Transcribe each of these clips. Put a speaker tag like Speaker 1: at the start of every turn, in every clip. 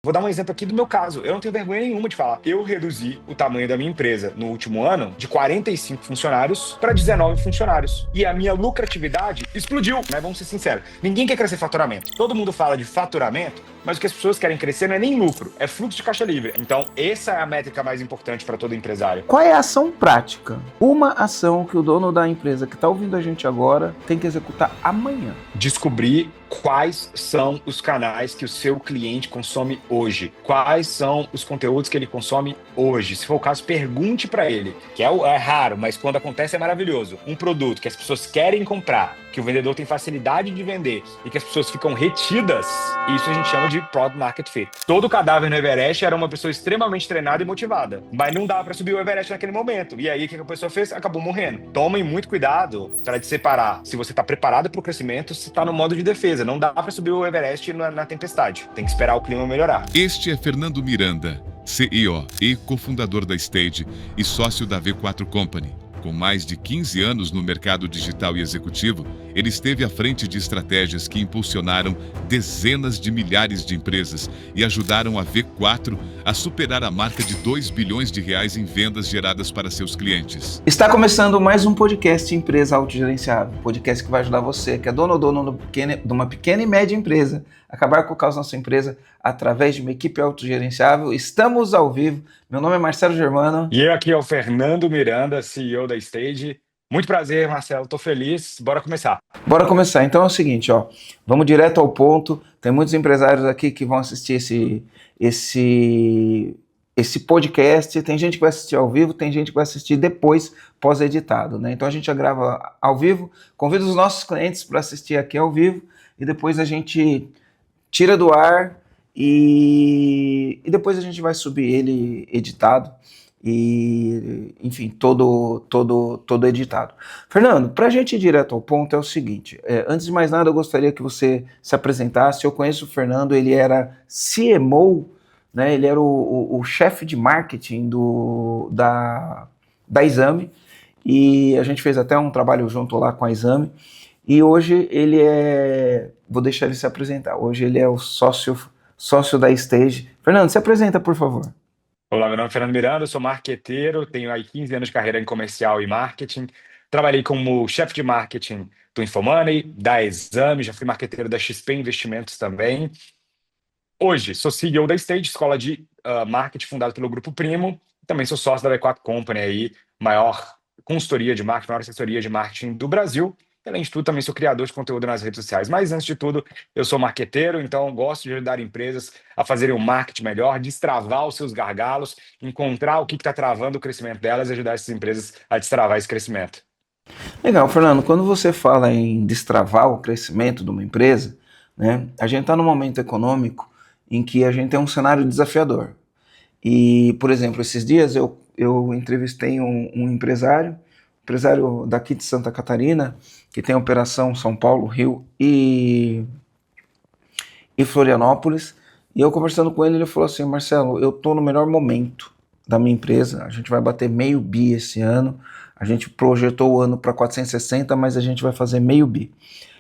Speaker 1: Vou dar um exemplo aqui do meu caso. Eu não tenho vergonha nenhuma de falar. Eu reduzi o tamanho da minha empresa no último ano de 45 funcionários para 19 funcionários. E a minha lucratividade explodiu, né? Vamos ser sinceros. Ninguém quer crescer faturamento. Todo mundo fala de faturamento, mas o que as pessoas querem crescer não é nem lucro, é fluxo de caixa livre. Então, essa é a métrica mais importante para todo empresário.
Speaker 2: Qual é a ação prática? Uma ação que o dono da empresa que está ouvindo a gente agora tem que executar amanhã.
Speaker 1: Descobrir quais são os canais que o seu cliente consome hoje. Quais são os conteúdos que ele consome hoje. Se for o caso, pergunte para ele, que é raro, mas quando acontece é maravilhoso. Um produto que as pessoas querem comprar, que o vendedor tem facilidade de vender e que as pessoas ficam retidas, isso a gente chama de Product Market Fit. Todo cadáver no Everest era uma pessoa extremamente treinada e motivada, mas não dava para subir o Everest naquele momento. E aí, o que a pessoa fez? Acabou morrendo. Tomem muito cuidado para separar se você está preparado para o crescimento, se está no modo de defesa. Não dá para subir o Everest na tempestade. Tem que esperar o clima melhorar.
Speaker 3: Este é Fernando Miranda, CEO e cofundador da Stage e sócio da V4 Company. Com mais de 15 anos no mercado digital e executivo, ele esteve à frente de estratégias que impulsionaram dezenas de milhares de empresas e ajudaram a V4 a superar a marca de 2 bilhões de reais em vendas geradas para seus clientes.
Speaker 2: Está começando mais um podcast Empresa Autogerenciável, podcast que vai ajudar você, que é dono ou dono de uma pequena e média empresa, a acabar com o caos na sua empresa através de uma equipe autogerenciável. Estamos ao vivo. Meu nome é Marcelo Germano.
Speaker 1: E eu aqui é o Fernando Miranda, CEO da Stage. Muito prazer, Marcelo. Tô feliz. Bora começar.
Speaker 2: Bora começar. Então é o seguinte, vamos direto ao ponto. Tem muitos empresários aqui que vão assistir esse podcast. Tem gente que vai assistir ao vivo, tem gente que vai assistir depois, pós-editado, né? Então a gente já grava ao vivo, convida os nossos clientes para assistir aqui ao vivo e depois a gente tira do ar e depois a gente vai subir ele editado e, enfim, todo editado. Fernando, para a gente ir direto ao ponto é o seguinte, antes de mais nada eu gostaria que você se apresentasse. Eu conheço o Fernando, ele era CMO, né, ele era o chefe de marketing da Exame, e a gente fez até um trabalho junto lá com a Exame, e hoje ele vou deixar ele se apresentar, hoje ele é o sócio da Stage. Fernando, se apresenta, por favor.
Speaker 1: Olá, meu nome é Fernando Miranda, eu sou marqueteiro, tenho aí 15 anos de carreira em comercial e marketing. Trabalhei como chefe de marketing do Infomoney, da Exame, já fui marqueteiro da XP Investimentos também. Hoje, sou CEO da Stage, escola de marketing fundada pelo Grupo Primo. Também sou sócio da V4 Company, aí, maior consultoria de marketing, maior assessoria de marketing do Brasil. Além de tudo, também sou criador de conteúdo nas redes sociais. Mas, antes de tudo, eu sou marqueteiro, então gosto de ajudar empresas a fazerem um marketing melhor, destravar os seus gargalos, encontrar o que está travando o crescimento delas e ajudar essas empresas a destravar esse crescimento.
Speaker 2: Legal, Fernando. Quando você fala em destravar o crescimento de uma empresa, né, a gente está num momento econômico em que a gente tem um cenário desafiador. E, por exemplo, esses dias eu entrevistei um empresário daqui de Santa Catarina, que tem operação São Paulo, Rio e Florianópolis, e eu conversando com ele, ele falou assim: Marcelo, eu estou no melhor momento da minha empresa, a gente vai bater meio bi esse ano, a gente projetou o ano para 460, mas a gente vai fazer meio bi.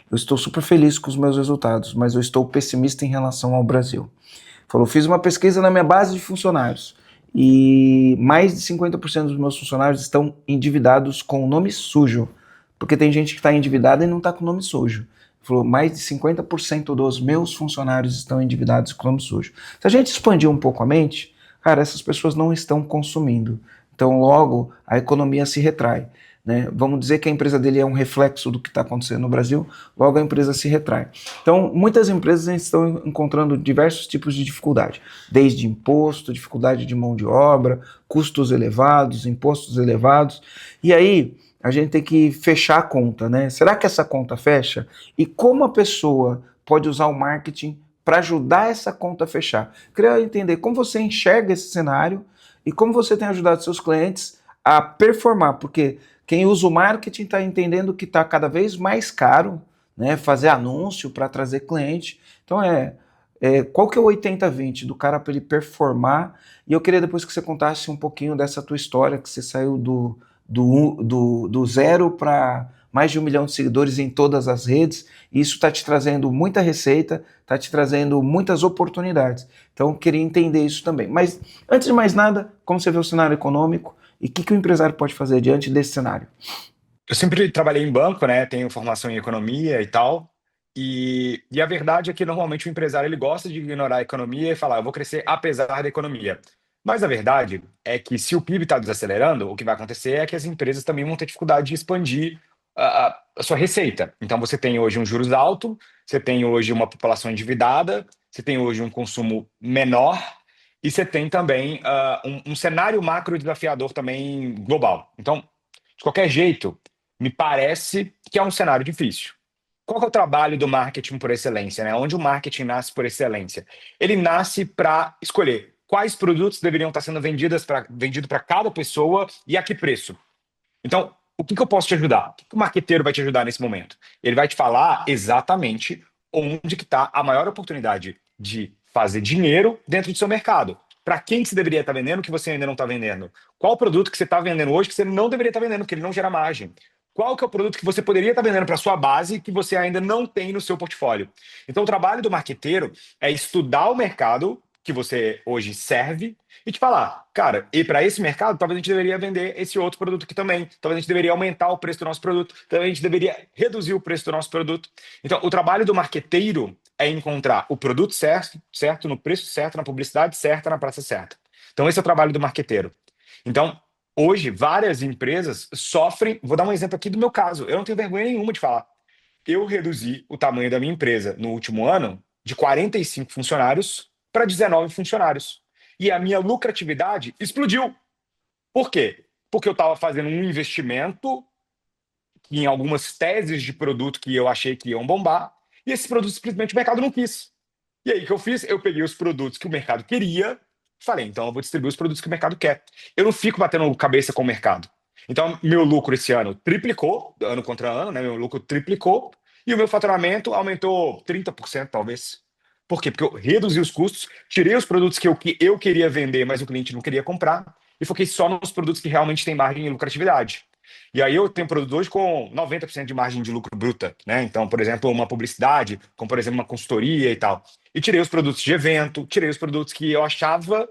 Speaker 2: Eu estou super feliz com os meus resultados, mas eu estou pessimista em relação ao Brasil. Falou, fiz uma pesquisa na minha base de funcionários e mais de 50% dos meus funcionários estão endividados com o nome sujo, porque tem gente que está endividada e não está com o nome sujo. Falou, mais de 50% dos meus funcionários estão endividados com o nome sujo. Se a gente expandir um pouco a mente, cara, essas pessoas não estão consumindo. Então, logo, a economia se retrai. Né? Vamos dizer que a empresa dele é um reflexo do que está acontecendo no Brasil, logo a empresa se retrai. Então, muitas empresas estão encontrando diversos tipos de dificuldade, desde imposto, dificuldade de mão de obra, custos elevados, impostos elevados, e aí a gente tem que fechar a conta, né? Será que essa conta fecha? E como a pessoa pode usar o marketing para ajudar essa conta a fechar? Queria entender como você enxerga esse cenário e como você tem ajudado seus clientes a performar, porque quem usa o marketing está entendendo que está cada vez mais caro, né, fazer anúncio para trazer cliente. Então qual que é o 80-20 do cara para ele performar? E eu queria depois que você contasse um pouquinho dessa tua história, que você saiu do zero para mais de 1 milhão de seguidores em todas as redes, e isso está te trazendo muita receita, está te trazendo muitas oportunidades. Então, eu queria entender isso também. Mas, antes de mais nada, como você vê o cenário econômico e o que o empresário pode fazer diante desse cenário?
Speaker 1: Eu sempre trabalhei em banco, né? Tenho formação em economia e tal. E a verdade é que normalmente o empresário ele gosta de ignorar a economia e falar, eu vou crescer apesar da economia. Mas a verdade é que se o PIB está desacelerando, o que vai acontecer é que as empresas também vão ter dificuldade de expandir a sua receita. Então você tem hoje um juros alto, você tem hoje uma população endividada, você tem hoje um consumo menor e você tem também um cenário macro desafiador também global. Então, de qualquer jeito, me parece que é um cenário difícil. Qual que é o trabalho do marketing por excelência, né? Onde o marketing nasce por excelência? Ele nasce para escolher quais produtos deveriam estar sendo vendido para cada pessoa e a que preço. Então, o que eu posso te ajudar? O que o marqueteiro vai te ajudar nesse momento? Ele vai te falar exatamente onde que está a maior oportunidade de fazer dinheiro dentro do seu mercado. Para quem que você deveria estar vendendo que você ainda não está vendendo? Qual o produto que você está vendendo hoje que você não deveria estar vendendo, porque ele não gera margem? Qual que é o produto que você poderia estar vendendo para sua base que você ainda não tem no seu portfólio? Então, o trabalho do marqueteiro é estudar o mercado que você hoje serve e te falar, cara, e para esse mercado, talvez a gente deveria vender esse outro produto aqui também. Talvez a gente deveria aumentar o preço do nosso produto. Talvez a gente deveria reduzir o preço do nosso produto. Então, o trabalho do marqueteiro é encontrar o produto certo, certo, no preço certo, na publicidade certa, na praça certa. Então, esse é o trabalho do marqueteiro. Então, hoje, várias empresas sofrem. Vou dar um exemplo aqui do meu caso. Eu não tenho vergonha nenhuma de falar. Eu reduzi o tamanho da minha empresa no último ano de 45 funcionários para 19 funcionários. E a minha lucratividade explodiu. Por quê? Porque eu estava fazendo um investimento em algumas teses de produto que eu achei que iam bombar, e esses produtos simplesmente o mercado não quis. E aí o que eu fiz? Eu peguei os produtos que o mercado queria, falei, então eu vou distribuir os produtos que o mercado quer. Eu não fico batendo cabeça com o mercado. Então, meu lucro esse ano triplicou, ano contra ano, né? Meu lucro triplicou, e o meu faturamento aumentou 30%, talvez. Por quê? Porque eu reduzi os custos, tirei os produtos que eu queria vender, mas o cliente não queria comprar, e foquei só nos produtos que realmente têm margem e lucratividade. E aí eu tenho produto hoje com 90% de margem de lucro bruta, né? Então, por exemplo, uma publicidade, como por exemplo uma consultoria e tal. E tirei os produtos de evento, tirei os produtos que eu achava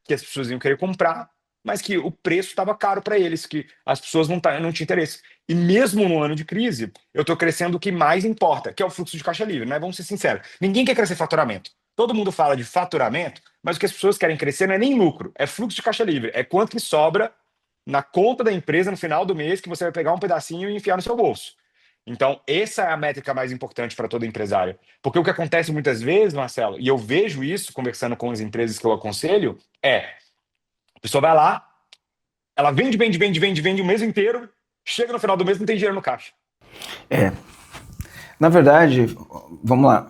Speaker 1: que as pessoas iam querer comprar, mas que o preço estava caro para eles, que as pessoas não tinham interesse. E mesmo no ano de crise, eu estou crescendo o que mais importa, que é o fluxo de caixa livre, né? Vamos ser sinceros. Ninguém quer crescer faturamento. Todo mundo fala de faturamento, mas o que as pessoas querem crescer não é nem lucro, é fluxo de caixa livre, é quanto que sobra na conta da empresa no final do mês que você vai pegar um pedacinho e enfiar no seu bolso. Então, essa é a métrica mais importante para todo empresário. Porque o que acontece muitas vezes, Marcelo, e eu vejo isso conversando com as empresas que eu aconselho, a pessoa vai lá, ela vende o mês inteiro, chega no final do mês e não tem dinheiro no caixa.
Speaker 2: Na verdade, vamos lá.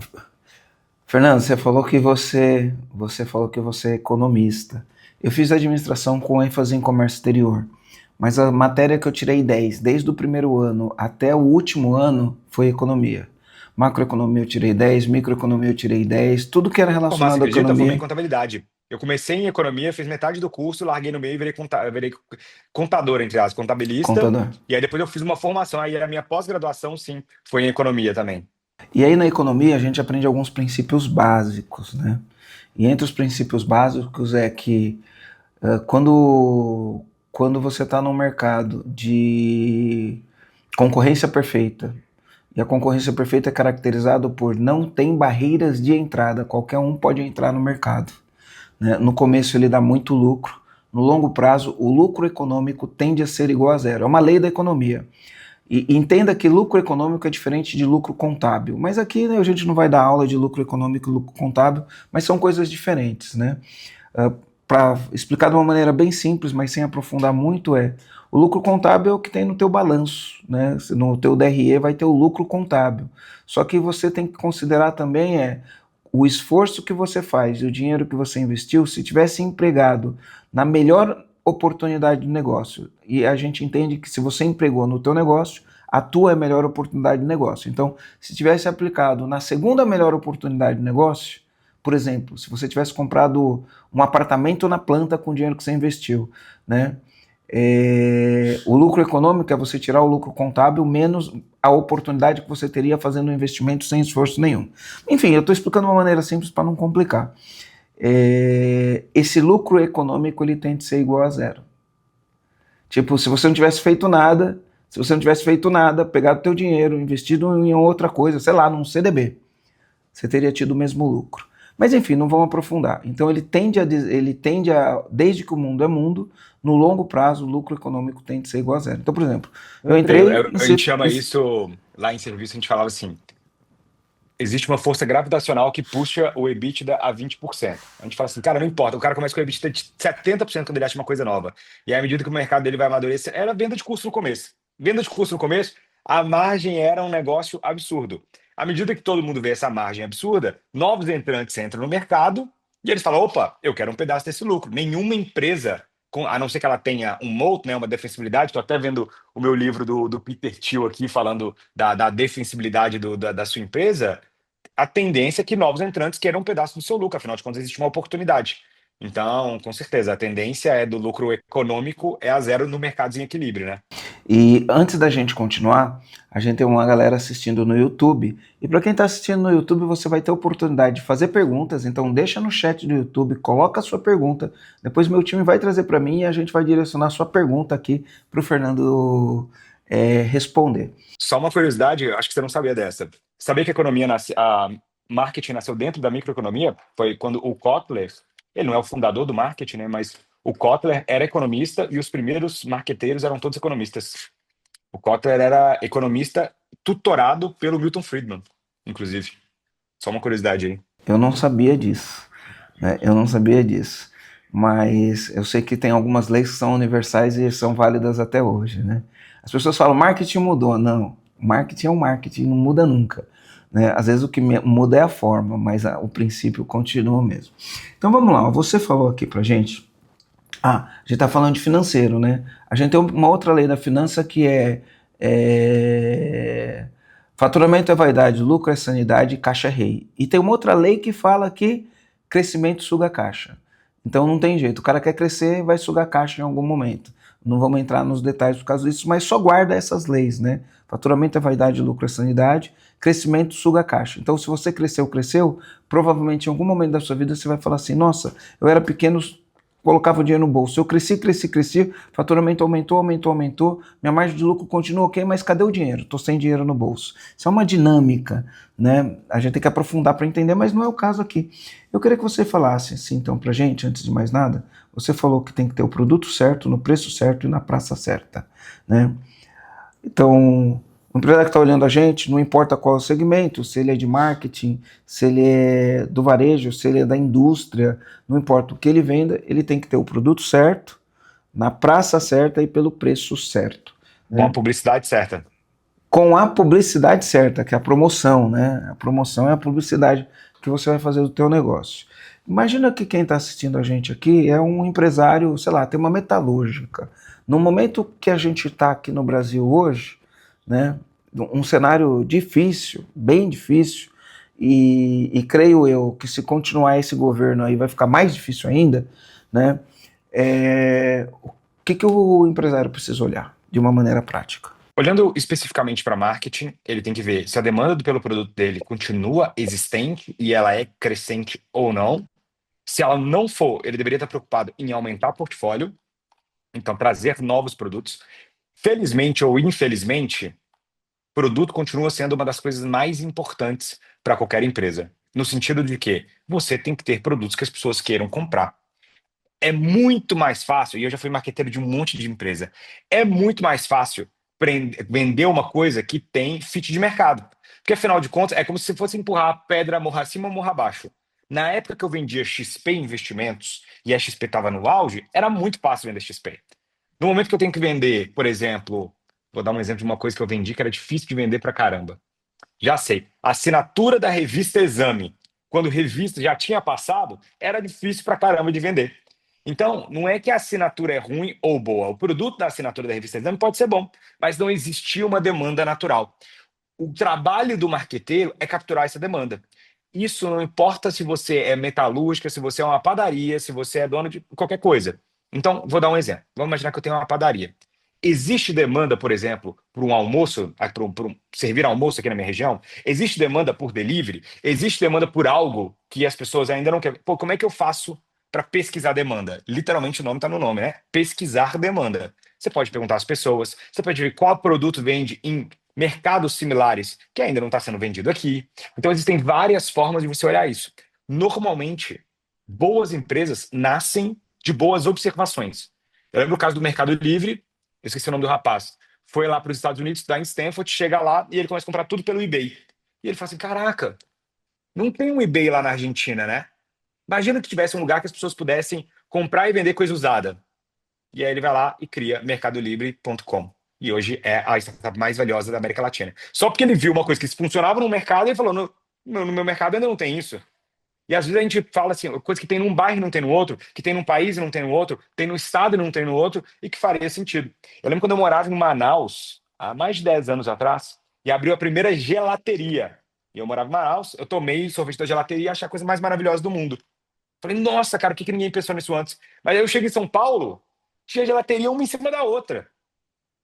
Speaker 2: Fernando, você falou que você é economista. Eu fiz administração com ênfase em comércio exterior, mas a matéria que eu tirei 10, desde o primeiro ano até o último ano, foi economia. Macroeconomia eu tirei 10, microeconomia eu tirei 10, tudo que era
Speaker 1: Mas
Speaker 2: relacionado à
Speaker 1: acredita, eu formei em
Speaker 2: economia.
Speaker 1: contabilidade. Eu comecei em economia, fiz metade do curso, larguei no meio e virei contador, entre aspas, contabilista.
Speaker 2: Contador.
Speaker 1: E aí depois eu fiz uma formação, aí a minha pós-graduação, sim, foi em economia também.
Speaker 2: E aí na economia a gente aprende alguns princípios básicos, né? E entre os princípios básicos é que quando você está num mercado de concorrência perfeita, e a concorrência perfeita é caracterizada por não tem barreiras de entrada, qualquer um pode entrar no mercado, né? No começo ele dá muito lucro, no longo prazo o lucro econômico tende a ser igual a zero, é uma lei da economia. E entenda que lucro econômico é diferente de lucro contábil, mas aqui, né, a gente não vai dar aula de lucro econômico e lucro contábil, mas são coisas diferentes, né? Para explicar de uma maneira bem simples, mas sem aprofundar muito, o lucro contábil é o que tem no teu balanço, né? No teu DRE vai ter o lucro contábil. Só que você tem que considerar também o esforço que você faz e o dinheiro que você investiu, se tivesse empregado na melhor oportunidade de negócio. E a gente entende que se você empregou no teu negócio, a tua é a melhor oportunidade de negócio. Então, se tivesse aplicado na segunda melhor oportunidade de negócio, por exemplo, se você tivesse comprado um apartamento na planta com o dinheiro que você investiu, né? O lucro econômico é você tirar o lucro contábil menos a oportunidade que você teria fazendo um investimento sem esforço nenhum. Enfim, eu estou explicando de uma maneira simples para não complicar. Esse lucro econômico ele tem que ser igual a zero. Tipo, se você não tivesse feito nada, pegado o teu dinheiro, investido em outra coisa, sei lá, num CDB, você teria tido o mesmo lucro. Mas enfim, não vamos aprofundar. Então ele tende a, desde que o mundo é mundo, no longo prazo o lucro econômico tem de ser igual a zero. Então, por exemplo, eu entrei...
Speaker 1: A gente chama isso, lá em serviço, a gente falava assim, existe uma força gravitacional que puxa o EBITDA a 20%. A gente fala assim, cara, não importa, o cara começa com o EBITDA de 70% quando ele acha uma coisa nova. E aí, à medida que o mercado dele vai amadurecer, era venda de curso no começo. Venda de curso no começo, a margem era um negócio absurdo. À medida que todo mundo vê essa margem absurda, novos entrantes entram no mercado e eles falam, opa, eu quero um pedaço desse lucro. Nenhuma empresa, a não ser que ela tenha um moat, né, uma defensibilidade, estou até vendo o meu livro do Peter Thiel aqui, falando da defensibilidade da sua empresa, a tendência é que novos entrantes queiram um pedaço do seu lucro, afinal de contas existe uma oportunidade. Então, com certeza, a tendência é do lucro econômico é a zero no mercado em equilíbrio, né?
Speaker 2: E antes da gente continuar, a gente tem uma galera assistindo no YouTube. E para quem está assistindo no YouTube, você vai ter a oportunidade de fazer perguntas. Então deixa no chat do YouTube, coloca a sua pergunta. Depois meu time vai trazer para mim e a gente vai direcionar a sua pergunta aqui para o Fernando responder.
Speaker 1: Só uma curiosidade, eu acho que você não sabia dessa. Sabia que a marketing nasceu dentro da microeconomia? Foi quando o Kotler, ele não é o fundador do marketing, né? Mas o Kotler era economista e os primeiros marqueteiros eram todos economistas. O Kotler era economista tutorado pelo Milton Friedman, inclusive. Só uma curiosidade aí.
Speaker 2: Eu não sabia disso, né? Eu não sabia disso. Mas eu sei que tem algumas leis que são universais e são válidas até hoje, né? As pessoas falam, marketing mudou. Não, marketing é um marketing, não muda nunca. Né? Às vezes o que muda é a forma, mas o princípio continua mesmo. Então vamos lá, você falou aqui pra gente. A gente está falando de financeiro, né? A gente tem uma outra lei da finança que faturamento é vaidade, lucro é sanidade, caixa é rei. E tem uma outra lei que fala que crescimento suga caixa. Então não tem jeito, o cara quer crescer, vai sugar caixa em algum momento. Não vamos entrar nos detalhes por causa disso, mas só guarda essas leis, né? Faturamento é vaidade, lucro é sanidade, crescimento suga caixa. Então se você cresceu, provavelmente em algum momento da sua vida você vai falar assim, nossa, eu era pequeno, colocava o dinheiro no bolso, eu cresci, faturamento aumentou, minha margem de lucro continua ok, mas cadê o dinheiro? Estou sem dinheiro no bolso. Isso é uma dinâmica, né? A gente tem que aprofundar para entender, mas não é o caso aqui. Eu queria que você falasse assim, então, pra gente, antes de mais nada, você falou que tem que ter o produto certo, no preço certo e na praça certa, né? Então, o empresário que está olhando a gente, não importa qual é o segmento, se ele é de marketing, se ele é do varejo, se ele é da indústria, não importa o que ele venda, ele tem que ter o produto certo, na praça certa e pelo preço certo.
Speaker 1: Com a publicidade certa.
Speaker 2: Com a publicidade certa, que é a promoção, né? A promoção é a publicidade que você vai fazer do teu negócio. Imagina que quem está assistindo a gente aqui é um empresário, sei lá, tem uma metalúrgica. No momento que a gente está aqui no Brasil hoje, né, um cenário difícil, bem difícil, e creio eu que se continuar esse governo aí vai ficar mais difícil ainda, né? O que o empresário precisa olhar de uma maneira prática?
Speaker 1: Olhando especificamente para marketing, ele tem que ver se a demanda pelo produto dele continua existente e ela é crescente ou não. Se ela não for, ele deveria estar preocupado em aumentar o portfólio, então trazer novos produtos. Felizmente ou infelizmente, produto continua sendo uma das coisas mais importantes para qualquer empresa. No sentido de que você tem que ter produtos que as pessoas queiram comprar. É muito mais fácil, e eu já fui marqueteiro de um monte de empresa, é muito mais fácil vender uma coisa que tem fit de mercado. Porque, afinal de contas, é como se fosse empurrar a pedra morra acima, morra abaixo. Na época que eu vendia XP Investimentos e a XP estava no auge, era muito fácil vender XP. No momento que eu tenho que vender, por exemplo, vou dar um exemplo de uma coisa que eu vendi que era difícil de vender pra caramba. Já sei, a assinatura da revista Exame, quando revista já tinha passado, era difícil pra caramba de vender. Então, não é que a assinatura é ruim ou boa. O produto da assinatura da revista Exame pode ser bom, mas não existia uma demanda natural. O trabalho do marqueteiro é capturar essa demanda. Isso não importa se você é metalúrgica, se você é uma padaria, se você é dono de qualquer coisa. Então, vou dar um exemplo. Vamos imaginar que eu tenho uma padaria. Existe demanda, por exemplo, por um almoço, servir almoço aqui na minha região? Existe demanda por delivery? Existe demanda por algo que as pessoas ainda não querem? Pô, como é que eu faço para pesquisar demanda? Literalmente o nome está no nome, né? Pesquisar demanda. Você pode perguntar às pessoas, você pode ver qual produto vende em mercados similares que ainda não está sendo vendido aqui. Então, existem várias formas de você olhar isso. Normalmente, boas empresas nascem de boas observações. Eu lembro o caso do Mercado Livre, eu esqueci o nome do rapaz, foi lá para os Estados Unidos, estudar em Stanford, chega lá e ele começa a comprar tudo pelo eBay. E ele fala assim, caraca, não tem um eBay lá na Argentina, né? Imagina que tivesse um lugar que as pessoas pudessem comprar e vender coisa usada. E aí ele vai lá e cria mercadolibre.com. E hoje é a startup mais valiosa da América Latina. Só porque ele viu uma coisa que funcionava no mercado e ele falou, no meu mercado ainda não tem isso. E às vezes a gente fala assim, coisa que tem num bairro e não tem no outro, que tem num país e não tem no outro, tem no estado e não tem no outro, e que faria sentido. Eu lembro quando eu morava em Manaus, há mais de 10 anos atrás, e abriu a primeira gelateria. E eu morava em Manaus, eu tomei sorvete da gelateria e achei a coisa mais maravilhosa do mundo. Falei, nossa, cara, por que ninguém pensou nisso antes? Mas aí eu cheguei em São Paulo, tinha gelateria uma em cima da outra.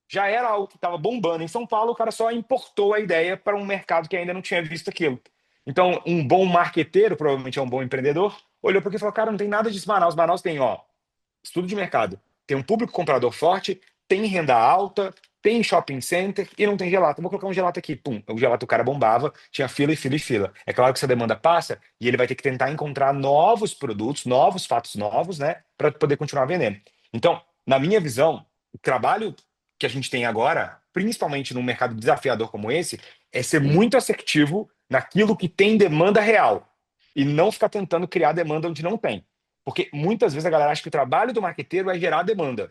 Speaker 1: Já era algo que estava bombando em São Paulo, o cara só importou a ideia para um mercado que ainda não tinha visto aquilo. Então, um bom marqueteiro, provavelmente é um bom empreendedor, olhou para aquilo e falou: cara, não tem nada disso em Manaus. Manaus tem, ó, estudo de mercado, tem um público comprador forte, tem renda alta, tem shopping center e não tem gelato. Vou colocar um gelato aqui. Pum, o gelato do cara bombava, tinha fila e fila e fila. É claro que essa demanda passa e ele vai ter que tentar encontrar novos produtos, novos fatos novos, né, para poder continuar vendendo. Então, na minha visão, o trabalho que a gente tem agora, principalmente num mercado desafiador como esse, é ser muito assertivo naquilo que tem demanda real e não ficar tentando criar demanda onde não tem. Porque muitas vezes a galera acha que o trabalho do marqueteiro é gerar demanda.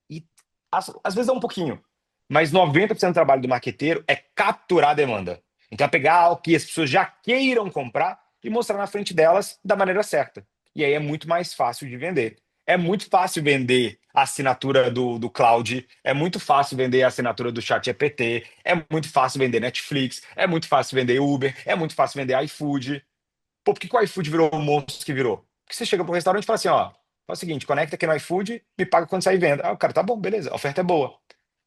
Speaker 1: E às vezes é um pouquinho. Mas 90% do trabalho do marqueteiro é capturar a demanda. Então é pegar algo que as pessoas já queiram comprar e mostrar na frente delas da maneira certa. E aí é muito mais fácil de vender. É muito fácil vender a assinatura do cloud, é muito fácil vender a assinatura do ChatGPT, é muito fácil vender Netflix, é muito fácil vender Uber, é muito fácil vender iFood. Pô, por que o iFood virou o monstro que virou? Porque você chega pro restaurante e fala assim, ó, faz o seguinte, conecta aqui no iFood, me paga quando sair venda. Ah, o cara, tá bom, beleza, a oferta é boa.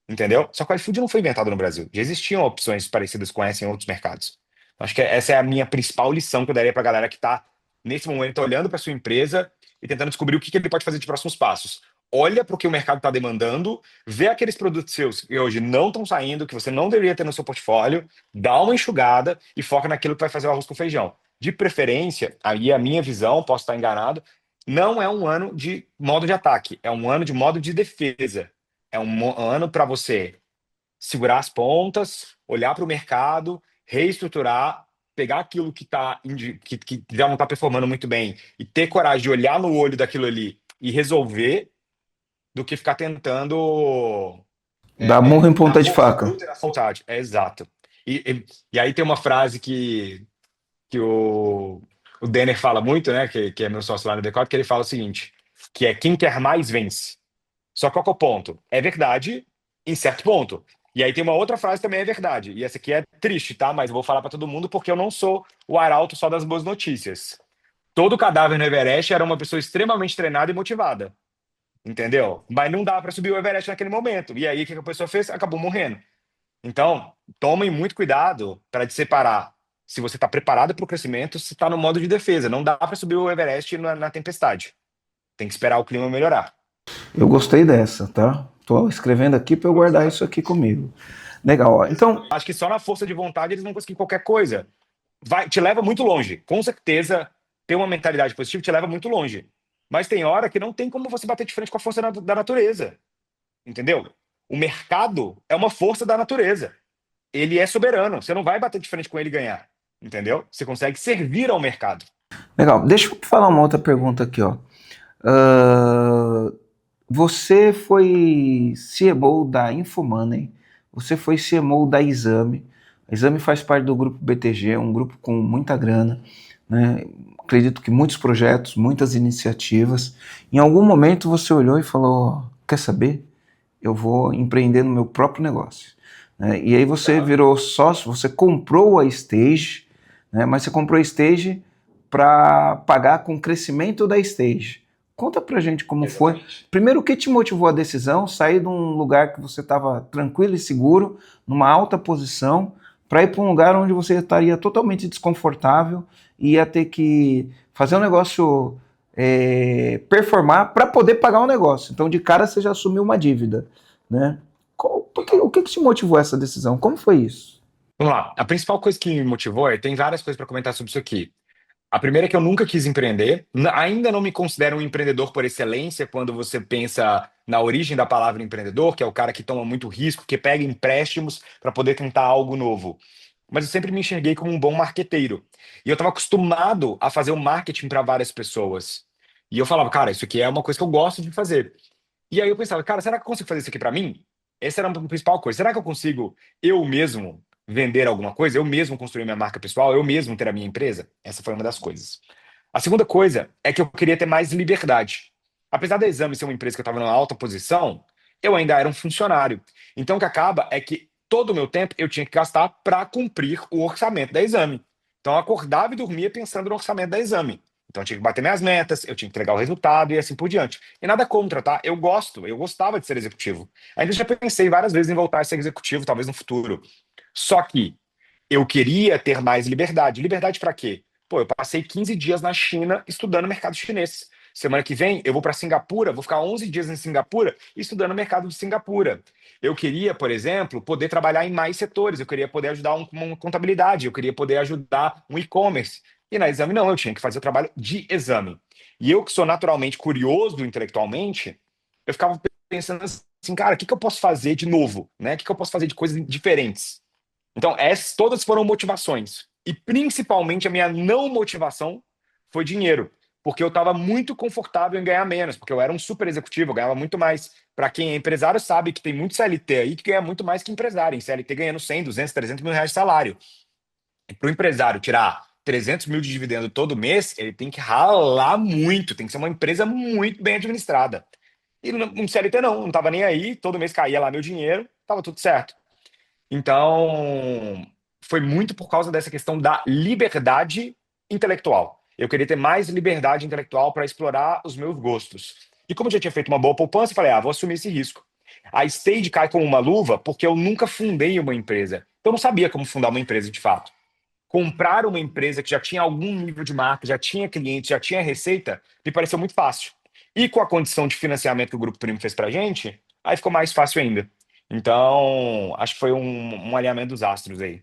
Speaker 1: Entendeu? Só que o iFood não foi inventado no Brasil. Já existiam opções parecidas com essa em outros mercados. Acho que essa é a minha principal lição que eu daria pra galera que tá, nesse momento, olhando para sua empresa e tentando descobrir o que ele pode fazer de próximos passos. Olha para o que o mercado está demandando, vê aqueles produtos seus que hoje não estão saindo, que você não deveria ter no seu portfólio, dá uma enxugada e foca naquilo que vai fazer o arroz com feijão. De preferência, aí a minha visão, posso estar enganado, não é um ano de modo de ataque, é um ano de modo de defesa. É um ano para você segurar as pontas, olhar para o mercado, reestruturar, pegar aquilo que já não está performando muito bem e ter coragem de olhar no olho daquilo ali e resolver, do que ficar tentando
Speaker 2: Dá murro em
Speaker 1: na
Speaker 2: ponta de
Speaker 1: força
Speaker 2: faca.
Speaker 1: bruta e na vontade. É exato. E aí tem uma frase que o Denner fala muito, né? Que é meu sócio lá no D4, que ele fala o seguinte: que é quem quer mais vence. Só que qual que é o ponto? É verdade em certo ponto. E aí tem uma outra frase que também é verdade. E essa aqui é triste, tá? Mas eu vou falar para todo mundo porque eu não sou o arauto só das boas notícias. Todo cadáver no Everest era uma pessoa extremamente treinada e motivada. Entendeu? Mas não dava para subir o Everest naquele momento. E aí o que a pessoa fez? Acabou morrendo. Então, tomem muito cuidado para separar se você está preparado para o crescimento, se está no modo de defesa. Não dá para subir o Everest na tempestade. Tem que esperar o clima melhorar.
Speaker 2: Eu gostei dessa, tá? Tô escrevendo aqui para eu guardar isso aqui comigo. Legal, ó. Então,
Speaker 1: Acho que só na força de vontade eles vão conseguir qualquer coisa. Te leva muito longe. Com certeza, ter uma mentalidade positiva te leva muito longe. Mas tem hora que não tem como você bater de frente com a força da natureza. Entendeu? O mercado é uma força da natureza. Ele é soberano. Você não vai bater de frente com ele e ganhar. Entendeu? Você consegue servir ao mercado.
Speaker 2: legal. Deixa eu falar uma outra pergunta aqui, ó. Ah, você foi CMO da Infomoney, você foi CMO da Exame. A Exame faz parte do grupo BTG, um grupo com muita grana, né? Acredito que muitos projetos, muitas iniciativas. Em algum momento você olhou e falou: quer saber? Eu vou empreender no meu próprio negócio, né? E aí você virou sócio, você comprou a Stage, né? Mas você comprou a Stage para pagar com o crescimento da Stage. Conta pra gente como foi.
Speaker 1: Exatamente.
Speaker 2: Primeiro, o que te motivou a decisão? Sair de um lugar que você estava tranquilo e seguro, numa alta posição, para ir para um lugar onde você estaria totalmente desconfortável e ia ter que fazer um negócio performar para poder pagar um negócio. Então, de cara, você já assumiu uma dívida, né? O que te motivou a essa decisão? Como foi isso?
Speaker 1: Vamos lá. A principal coisa que me motivou tem várias coisas para comentar sobre isso aqui. A primeira é que eu nunca quis empreender. Ainda não me considero um empreendedor por excelência quando você pensa na origem da palavra empreendedor, que é o cara que toma muito risco, que pega empréstimos para poder tentar algo novo. Mas eu sempre me enxerguei como um bom marqueteiro. E eu estava acostumado a fazer o marketing para várias pessoas. E eu falava, cara, isso aqui é uma coisa que eu gosto de fazer. E aí eu pensava, cara, será que eu consigo fazer isso aqui para mim? Essa era a principal coisa. Será que eu consigo eu mesmo vender alguma coisa? Eu mesmo construir minha marca pessoal? Eu mesmo ter a minha empresa? Essa foi uma das coisas. A segunda coisa é que eu queria ter mais liberdade. Apesar da Exame ser uma empresa que eu estava numa alta posição, eu ainda era um funcionário. Então o que acaba é que todo o meu tempo eu tinha que gastar para cumprir o orçamento da Exame. Então eu acordava e dormia pensando no orçamento da Exame. Então eu tinha que bater minhas metas, eu tinha que entregar o resultado e assim por diante. E nada contra, tá? Eu gostava de ser executivo. Ainda já pensei várias vezes em voltar a ser executivo, talvez no futuro. Só que eu queria ter mais liberdade. Liberdade para quê? Pô, eu passei 15 dias na China estudando mercado chinês. Semana que vem eu vou para Singapura, vou ficar 11 dias em Singapura estudando o mercado de Singapura. Eu queria, por exemplo, poder trabalhar em mais setores, eu queria poder ajudar uma contabilidade, eu queria poder ajudar um e-commerce. E na Exame não, eu tinha que fazer o trabalho de Exame. E eu que sou naturalmente curioso intelectualmente, eu ficava pensando assim, cara, o que que eu posso fazer de novo, né? O que que eu posso fazer de coisas diferentes? Então, essas todas foram motivações. E principalmente a minha não motivação foi dinheiro. Porque eu estava muito confortável em ganhar menos, porque eu era um super executivo, eu ganhava muito mais. Para quem é empresário sabe que tem muito CLT aí que ganha muito mais que empresário. Em CLT ganhando 100, 200, 300 mil reais de salário. E para o empresário tirar 300 mil de dividendo todo mês, ele tem que ralar muito, tem que ser uma empresa muito bem administrada. E no CLT não estava nem aí, todo mês caía lá meu dinheiro, estava tudo certo. Então, foi muito por causa dessa questão da liberdade intelectual. Eu queria ter mais liberdade intelectual para explorar os meus gostos. E como eu já tinha feito uma boa poupança, eu falei, vou assumir esse risco. A Stage cai como uma luva porque eu nunca fundei uma empresa. Então, eu não sabia como fundar uma empresa de fato. Comprar uma empresa que já tinha algum nível de marca, já tinha cliente, já tinha receita, me pareceu muito fácil. E com a condição de financiamento que o Grupo Primo fez para a gente, aí ficou mais fácil ainda. Então, acho que foi um alinhamento dos astros aí.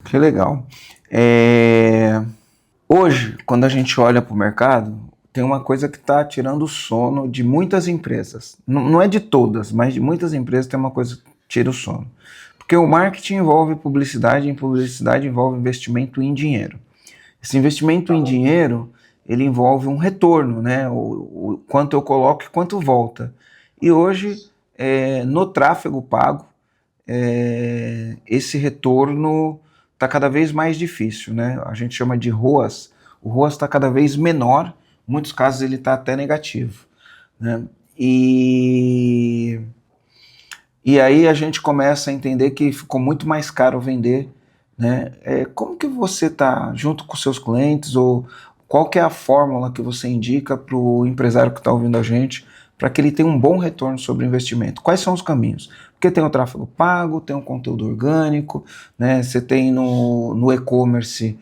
Speaker 2: Que legal. Hoje, quando a gente olha para o mercado, tem uma coisa que está tirando o sono de muitas empresas. Não é de todas, mas de muitas empresas tem uma coisa que tira o sono. Porque o marketing envolve publicidade, e publicidade envolve investimento em dinheiro. Esse investimento em dinheiro, ele envolve um retorno, né? O quanto eu coloco e quanto volta. E hoje, no tráfego pago, esse retorno está cada vez mais difícil, né? A gente chama de ROAS. O ROAS está cada vez menor, em muitos casos ele está até negativo, né? E aí a gente começa a entender que ficou muito mais caro vender, né? Como que você está junto com seus clientes, ou qual que é a fórmula que você indica para o empresário que está ouvindo a gente, para que ele tenha um bom retorno sobre o investimento? Quais são os caminhos? Porque tem o tráfego pago, tem o conteúdo orgânico, né? Você tem no e-commerce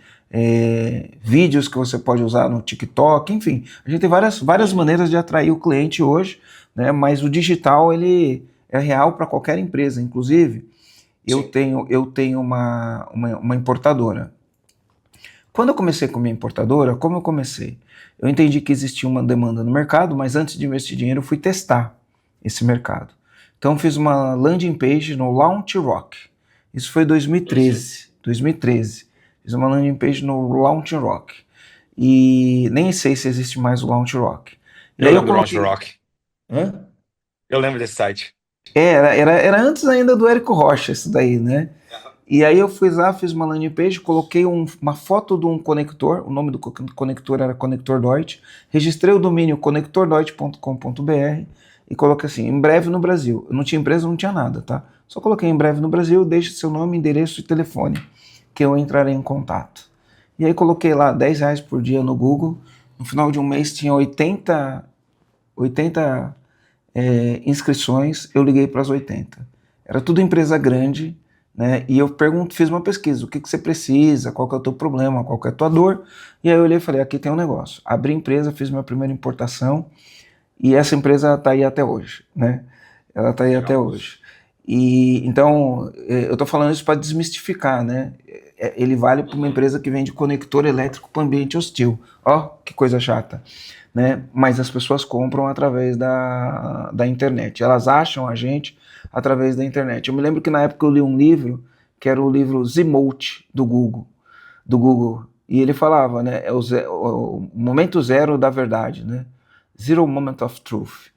Speaker 2: vídeos que você pode usar no TikTok, enfim, a gente tem várias maneiras de atrair o cliente hoje, né? Mas o digital, ele é real para qualquer empresa. Inclusive, eu tenho uma importadora. Quando eu comecei com a minha importadora, como eu comecei? Eu entendi que existia uma demanda no mercado, mas antes de investir dinheiro, eu fui testar esse mercado. Então, eu fiz uma landing page no Launch Rock. Isso foi em 2013. Fiz uma landing page no Launch Rock. E nem sei se existe mais o Launch Rock. E
Speaker 1: Eu
Speaker 2: aí
Speaker 1: lembro do Launch Rock.
Speaker 2: Hã?
Speaker 1: Eu lembro desse site.
Speaker 2: Era antes ainda do Érico Rocha, isso daí, né? E aí eu fui lá, fiz uma landing page, coloquei uma foto de um conector, o nome do conector era Conector Deutsch, registrei o domínio conectordeutsch.com.br e coloquei assim, em breve no Brasil. Eu não tinha empresa, não tinha nada, tá? Só coloquei em breve no Brasil, deixe seu nome, endereço e telefone, que eu entrarei em contato. E aí coloquei lá R$10 por dia no Google, No final de um mês tinha 80 inscrições, eu liguei para as 80. Era tudo empresa grande, né? E eu fiz uma pesquisa, o que você precisa, qual que é o teu problema, qual que é a tua dor. E aí eu olhei e falei, aqui tem um negócio. Abri empresa, fiz minha primeira importação e essa empresa está aí até hoje, né? Ela está aí até
Speaker 1: Legal.
Speaker 2: hoje. E então eu estou falando isso para desmistificar, né? Ele vale para uma empresa que vende conector elétrico para ambiente hostil. Ó, que coisa chata, né? Mas as pessoas compram através da internet. Elas acham a gente através da internet. Eu me lembro que na época eu li um livro que era o livro Zmote do Google, e ele falava, né? É o momento zero da verdade, né? Zero moment of truth.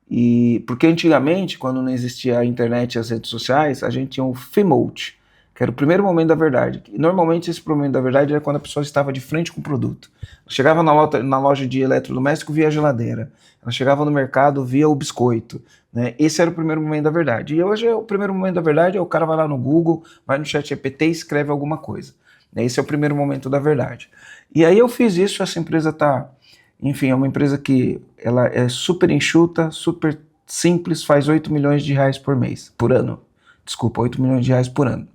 Speaker 2: E porque antigamente, quando não existia a internet e as redes sociais, a gente tinha o FIMOTE, que era o primeiro momento da verdade. E normalmente esse momento da verdade era quando a pessoa estava de frente com o produto. Ela chegava na loja de eletrodoméstico, via a geladeira. Ela chegava no mercado, via o biscoito. Né? Esse era o primeiro momento da verdade. E hoje o primeiro momento da verdade é o cara vai lá no Google, vai no ChatGPT e escreve alguma coisa. Esse é o primeiro momento da verdade. E aí eu fiz isso, essa empresa está... Enfim, é uma empresa que ela é super enxuta, super simples, faz 8 milhões de reais por ano. Desculpa, 8 milhões de reais por ano.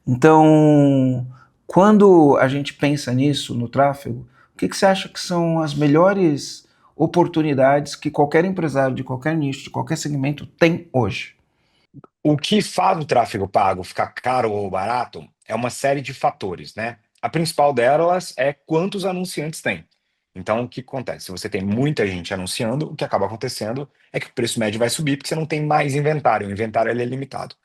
Speaker 2: Então, quando a gente pensa nisso, no tráfego, o que você acha que são as melhores oportunidades que qualquer empresário de qualquer nicho, de qualquer segmento tem hoje?
Speaker 1: O que faz o tráfego pago ficar caro ou barato é uma série de fatores, né? A principal delas é quantos anunciantes tem. Então, o que acontece? Se você tem muita gente anunciando, o que acaba acontecendo é que o preço médio vai subir porque você não tem mais inventário. O inventário ele é limitado.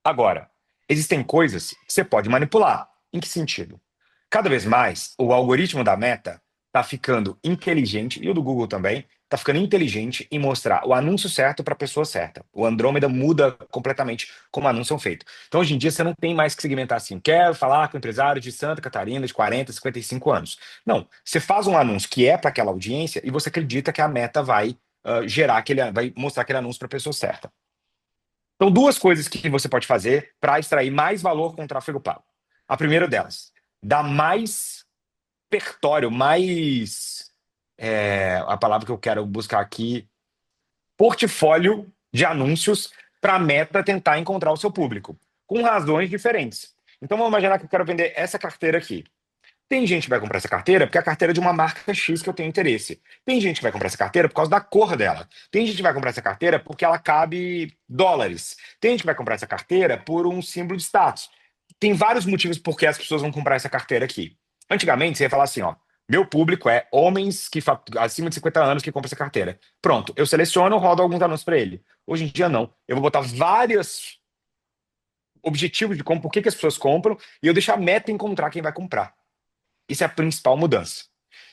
Speaker 1: Agora, existem coisas que você pode manipular. Em que sentido? Cada vez mais, o algoritmo da Meta está ficando inteligente, e o do Google também, está ficando inteligente em mostrar o anúncio certo para a pessoa certa. O Andrômeda muda completamente como anúncios são feitos. Então, hoje em dia, você não tem mais que segmentar assim, quero falar com um empresário de Santa Catarina de 40, 55 anos. Não, você faz um anúncio que é para aquela audiência e você acredita que a Meta vai vai mostrar aquele anúncio para a pessoa certa. Então, duas coisas que você pode fazer para extrair mais valor com o tráfego pago. A primeira delas, dar mais repertório, mais. A palavra que eu quero buscar aqui, portfólio de anúncios para a Meta tentar encontrar o seu público, com razões diferentes. Então, vamos imaginar que eu quero vender essa carteira aqui. Tem gente que vai comprar essa carteira porque é a carteira é de uma marca X que eu tenho interesse. Tem gente que vai comprar essa carteira por causa da cor dela. Tem gente que vai comprar essa carteira porque ela cabe dólares. Tem gente que vai comprar essa carteira por um símbolo de status. Tem vários motivos por que as pessoas vão comprar essa carteira aqui. Antigamente, você ia falar assim, ó, meu público é homens acima de 50 anos que compram essa carteira. Pronto, eu seleciono, rodo alguns anúncios para ele. Hoje em dia, não. Eu vou botar vários objetivos de como, por que as pessoas compram, e eu deixo a Meta encontrar quem vai comprar. Isso é a principal mudança.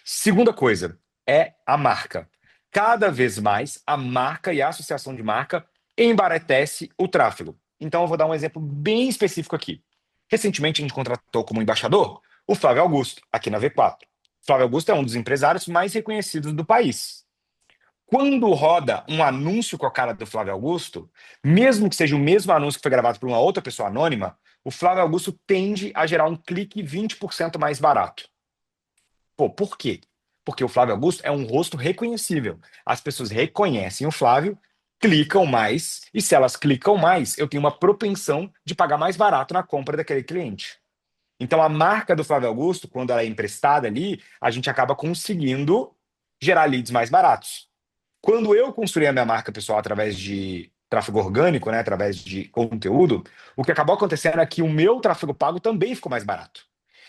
Speaker 1: Segunda coisa é a marca. Cada vez mais a marca e a associação de marca embaretece o tráfego. Então eu vou dar um exemplo bem específico aqui. Recentemente a gente contratou como embaixador o Flávio Augusto, aqui na V4. Flávio Augusto é um dos empresários mais reconhecidos do país. Quando roda um anúncio com a cara do Flávio Augusto, mesmo que seja o mesmo anúncio que foi gravado por uma outra pessoa anônima, o Flávio Augusto tende a gerar um clique 20% mais barato. Pô, por quê? Porque o Flávio Augusto é um rosto reconhecível. As pessoas reconhecem o Flávio, clicam mais, e se elas clicam mais, eu tenho uma propensão de pagar mais barato na compra daquele cliente. Então, a marca do Flávio Augusto, quando ela é emprestada ali, a gente acaba conseguindo gerar leads mais baratos. Quando eu construí a minha marca pessoal através de tráfego orgânico, né, através de conteúdo, o que acabou acontecendo é que o meu tráfego pago também ficou mais barato.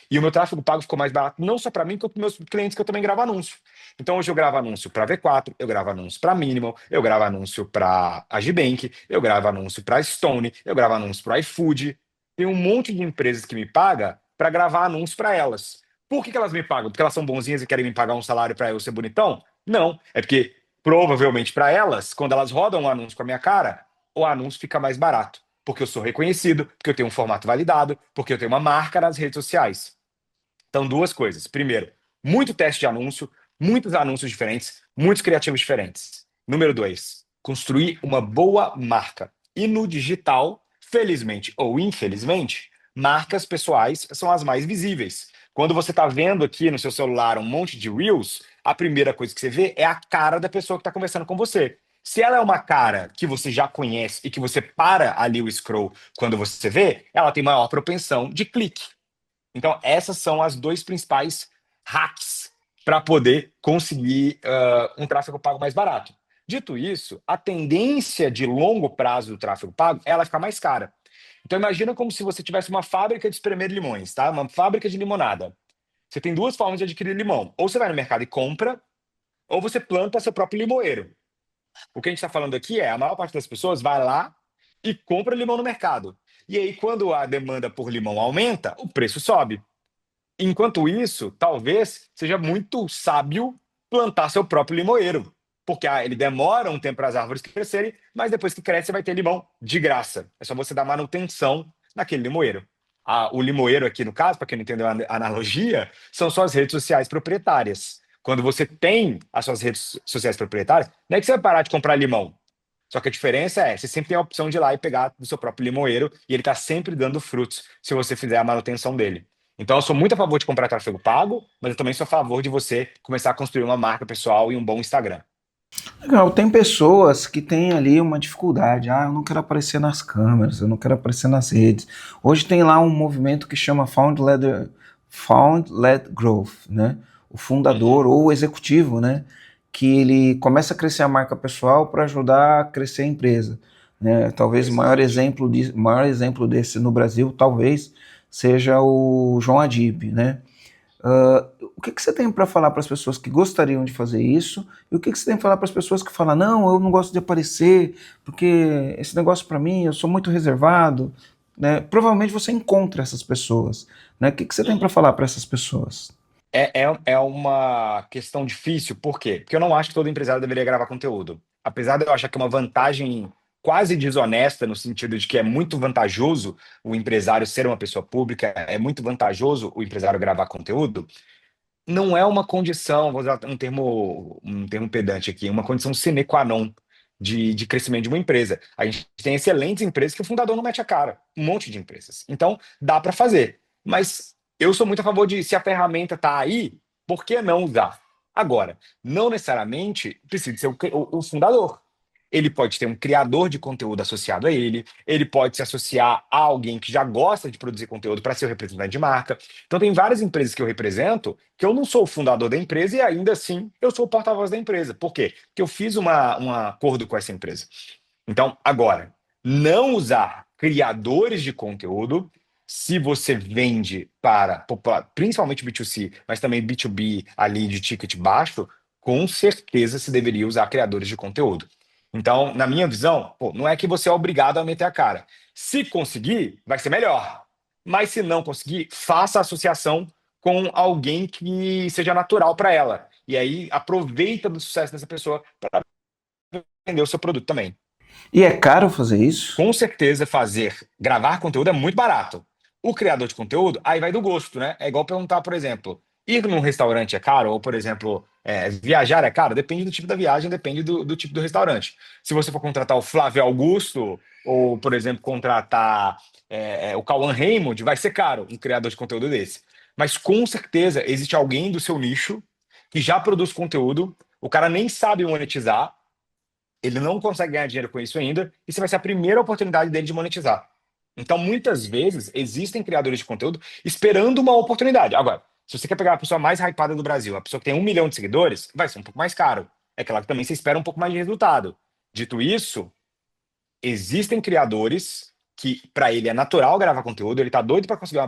Speaker 1: E o meu tráfego pago ficou mais barato, não só para mim, quanto para meus clientes, que eu também gravo anúncio. Então, hoje eu gravo anúncio para V4, eu gravo anúncio para Minimal, eu gravo anúncio para Agibank, eu gravo anúncio para Stone, eu gravo anúncio para iFood. Tem um monte de empresas que me pagam para gravar anúncio para elas. Por que elas me pagam? Porque elas são bonzinhas e querem me pagar um salário para eu ser bonitão? Não, é porque provavelmente para elas, quando elas rodam um anúncio com a minha cara, o anúncio fica mais barato. Porque eu sou reconhecido, porque eu tenho um formato validado, porque eu tenho uma marca nas redes sociais. Então, duas coisas. Primeiro, muito teste de anúncio, muitos anúncios diferentes, muitos criativos diferentes. Número dois, construir uma boa marca. E no digital, felizmente ou infelizmente, marcas pessoais são as mais visíveis. Quando você está vendo aqui no seu celular um monte de Reels, a primeira coisa que você vê é a cara da pessoa que está conversando com você. Se ela é uma cara que você já conhece e que você para ali o scroll quando você vê, ela tem maior propensão de clique. Então, essas são as dois principais hacks para poder conseguir um tráfego pago mais barato. Dito isso, a tendência de longo prazo do tráfego pago é ela ficar mais cara. Então, imagina como se você tivesse uma fábrica de espremer limões, tá? Uma fábrica de limonada. Você tem duas formas de adquirir limão. Ou você vai no mercado e compra, ou você planta seu próprio limoeiro. O que a gente está falando aqui é a maior parte das pessoas vai lá e compra limão no mercado. E aí, quando a demanda por limão aumenta, o preço sobe. Enquanto isso, talvez seja muito sábio plantar seu próprio limoeiro, porque ele demora um tempo para as árvores crescerem, mas depois que cresce, você vai ter limão de graça. É só você dar manutenção naquele limoeiro. O limoeiro aqui, no caso, para quem não entendeu a analogia, são suas redes sociais proprietárias. Quando você tem as suas redes sociais proprietárias, não é que você vai parar de comprar limão. Só que a diferença é, você sempre tem a opção de ir lá e pegar do seu próprio limoeiro e ele está sempre dando frutos se você fizer a manutenção dele. Então, eu sou muito a favor de comprar tráfego pago, mas eu também sou a favor de você começar a construir uma marca pessoal e um bom Instagram.
Speaker 2: Legal, tem pessoas que têm ali uma dificuldade. Ah, eu não quero aparecer nas câmeras, eu não quero aparecer nas redes. Hoje tem lá um movimento que chama Found-led Growth, né? O fundador ou o executivo, né? Que ele começa a crescer a marca pessoal para ajudar a crescer a empresa, né? Talvez o maior exemplo desse no Brasil, talvez, seja o João Adib, né? O que você tem para falar para as pessoas que gostariam de fazer isso e o que você tem para falar para as pessoas que falam, não, eu não gosto de aparecer porque esse negócio para mim, eu sou muito reservado, né? Provavelmente você encontra essas pessoas, né? O que você tem para falar para essas pessoas?
Speaker 1: É uma questão difícil, por quê? Porque eu não acho que todo empresário deveria gravar conteúdo. Apesar de eu achar que é uma vantagem quase desonesta, no sentido de que é muito vantajoso o empresário ser uma pessoa pública, é muito vantajoso o empresário gravar conteúdo, não é uma condição, vou usar um termo pedante aqui, uma condição sine qua non de crescimento de uma empresa. A gente tem excelentes empresas que o fundador não mete a cara, um monte de empresas. Então, dá para fazer. Mas eu sou muito a favor de, se a ferramenta está aí, por que não usar? Agora, não necessariamente precisa ser o fundador. Ele pode ter um criador de conteúdo associado a ele pode se associar a alguém que já gosta de produzir conteúdo para ser o representante de marca. Então, tem várias empresas que eu represento que eu não sou o fundador da empresa e ainda assim eu sou o porta-voz da empresa. Por quê? Porque eu fiz um acordo com essa empresa. Então, agora, não usar criadores de conteúdo se você vende para, principalmente B2C, mas também B2B ali de ticket baixo, com certeza se deveria usar criadores de conteúdo. Então, na minha visão, não é que você é obrigado a meter a cara. Se conseguir, vai ser melhor. Mas se não conseguir, faça associação com alguém que seja natural para ela. E aí aproveita do sucesso dessa pessoa para vender o seu produto também.
Speaker 2: E é caro fazer isso?
Speaker 1: Com certeza, gravar conteúdo é muito barato. O criador de conteúdo, aí vai do gosto, né? É igual perguntar, por exemplo, ir num restaurante é caro? Ou, por exemplo, viajar é caro? Depende do tipo da viagem, depende do tipo do restaurante. Se você for contratar o Flávio Augusto, ou, por exemplo, contratar o Cauã Raymond, vai ser caro um criador de conteúdo desse. Mas com certeza existe alguém do seu nicho que já produz conteúdo, o cara nem sabe monetizar, ele não consegue ganhar dinheiro com isso ainda, e você vai ser a primeira oportunidade dele de monetizar. Então, muitas vezes, existem criadores de conteúdo esperando uma oportunidade. Agora, se você quer pegar a pessoa mais hypada do Brasil, a pessoa que tem 1 milhão de seguidores, vai ser um pouco mais caro. É claro que também você espera um pouco mais de resultado. Dito isso, existem criadores que, para ele, é natural gravar conteúdo, ele tá doido para conseguir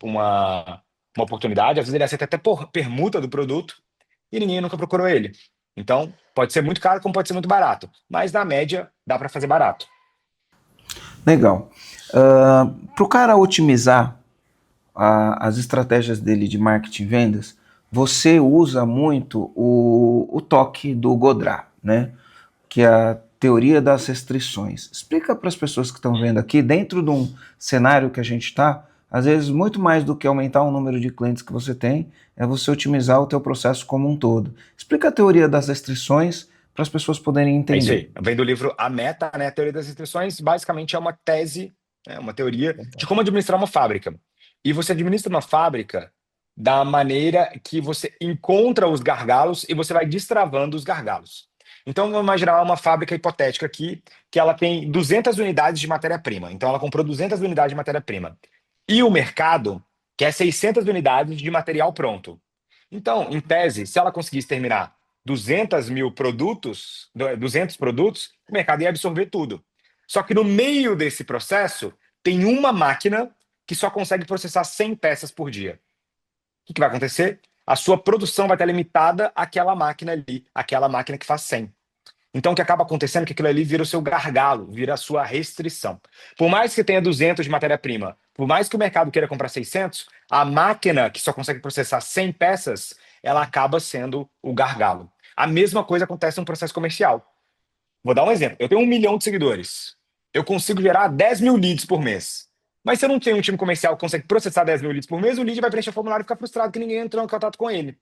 Speaker 1: uma oportunidade, às vezes ele aceita até por permuta do produto, e ninguém nunca procurou ele. Então, pode ser muito caro, como pode ser muito barato. Mas, na média, dá para fazer barato.
Speaker 2: Legal. Para o cara otimizar as estratégias dele de marketing e vendas, você usa muito o toque do Godrat, né? Que é a teoria das restrições. Explica para as pessoas que estão vendo aqui, dentro de um cenário que a gente está, às vezes muito mais do que aumentar o número de clientes que você tem, é você otimizar o teu processo como um todo. Explica a teoria das restrições para as pessoas poderem entender.
Speaker 1: É isso aí. Vem do livro A Meta, né? A teoria das restrições, basicamente é uma tese, uma teoria de como administrar uma fábrica. E você administra uma fábrica da maneira que você encontra os gargalos e você vai destravando os gargalos. Então, vamos imaginar uma fábrica hipotética aqui, que ela tem 200 unidades de matéria-prima. Então, ela comprou 200 unidades de matéria-prima. E o mercado quer 600 unidades de material pronto. Então, em tese, se ela conseguisse terminar 200 mil produtos, 200 produtos, o mercado ia absorver tudo. Só que no meio desse processo, tem uma máquina que só consegue processar 100 peças por dia. O que vai acontecer? A sua produção vai estar limitada àquela máquina ali, aquela máquina que faz 100. Então, o que acaba acontecendo é que aquilo ali vira o seu gargalo, vira a sua restrição. Por mais que tenha 200 de matéria-prima, por mais que o mercado queira comprar 600, a máquina que só consegue processar 100 peças, ela acaba sendo o gargalo. A mesma coisa acontece no processo comercial. Vou dar um exemplo. Eu tenho 1 milhão de seguidores. Eu consigo gerar 10 mil leads por mês. Mas se eu não tenho um time comercial que consegue processar 10 mil leads por mês, o lead vai preencher o formulário e ficar frustrado que ninguém entrou em contato com ele.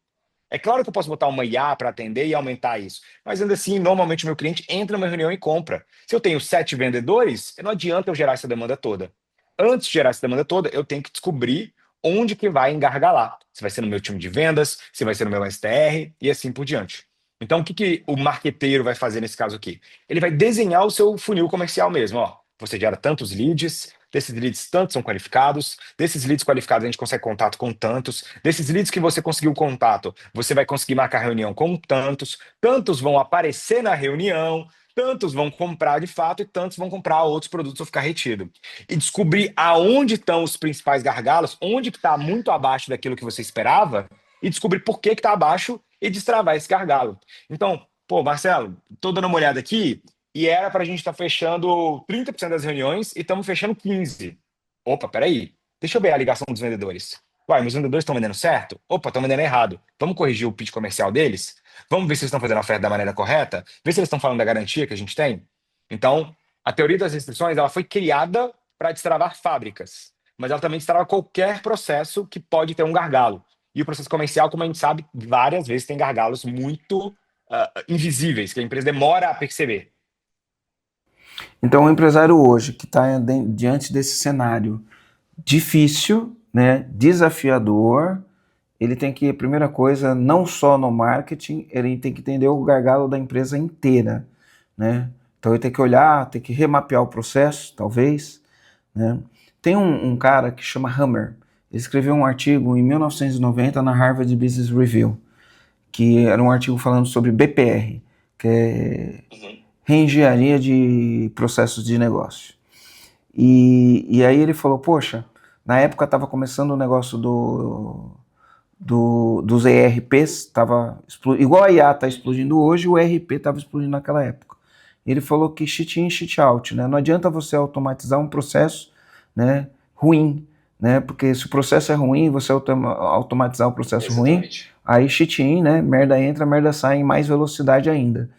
Speaker 1: É claro que eu posso botar uma IA para atender e aumentar isso, mas ainda assim, normalmente o meu cliente entra numa reunião e compra. Se eu tenho 7 vendedores, não adianta eu gerar essa demanda toda. Antes de gerar essa demanda toda, eu tenho que descobrir onde que vai engargalar. Se vai ser no meu time de vendas, se vai ser no meu STR e assim por diante. Então, o que que o marqueteiro vai fazer nesse caso aqui? Ele vai desenhar o seu funil comercial mesmo. Ó, você gera tantos leads, desses leads tantos são qualificados, desses leads qualificados a gente consegue contato com tantos, desses leads que você conseguiu contato, você vai conseguir marcar reunião com tantos, tantos vão aparecer na reunião, tantos vão comprar de fato e tantos vão comprar outros produtos ou ficar retido. E descobrir aonde estão os principais gargalos, onde que está muito abaixo daquilo que você esperava, e descobrir por que está abaixo e destravar esse gargalo. Então, pô, Marcelo, tô dando uma olhada aqui e era para a gente estar fechando 30% das reuniões e estamos fechando 15%. Opa, peraí. Deixa eu ver a ligação dos vendedores. Uai, meus vendedores estão vendendo certo? Opa, estão vendendo errado. Vamos corrigir o pitch comercial deles? Vamos ver se eles estão fazendo a oferta da maneira correta? Ver se eles estão falando da garantia que a gente tem? Então, a teoria das restrições ela foi criada para destravar fábricas, mas ela também destrava qualquer processo que pode ter um gargalo. E o processo comercial, como a gente sabe, várias vezes tem gargalos muito invisíveis, que a empresa demora a perceber.
Speaker 2: Então, o empresário hoje que está diante desse cenário difícil, né, desafiador, ele tem que, primeira coisa, não só no marketing, ele tem que entender o gargalo da empresa inteira, né? Então, ele tem que olhar, tem que remapear o processo, talvez, né? Tem um cara que chama Hammer, ele escreveu um artigo em 1990 na Harvard Business Review, que era um artigo falando sobre BPR, que é reengenharia de processos de negócio. E aí ele falou, poxa, na época estava começando o negócio dos ERPs, igual a IA está explodindo hoje, o ERP estava explodindo naquela época. Ele falou que cheat in, cheat out, né? Não adianta você automatizar um processo, né, ruim, né? Porque se o processo é ruim, você automatizar o processo ruim, aí cheat in, né? Merda entra, merda sai em mais velocidade ainda,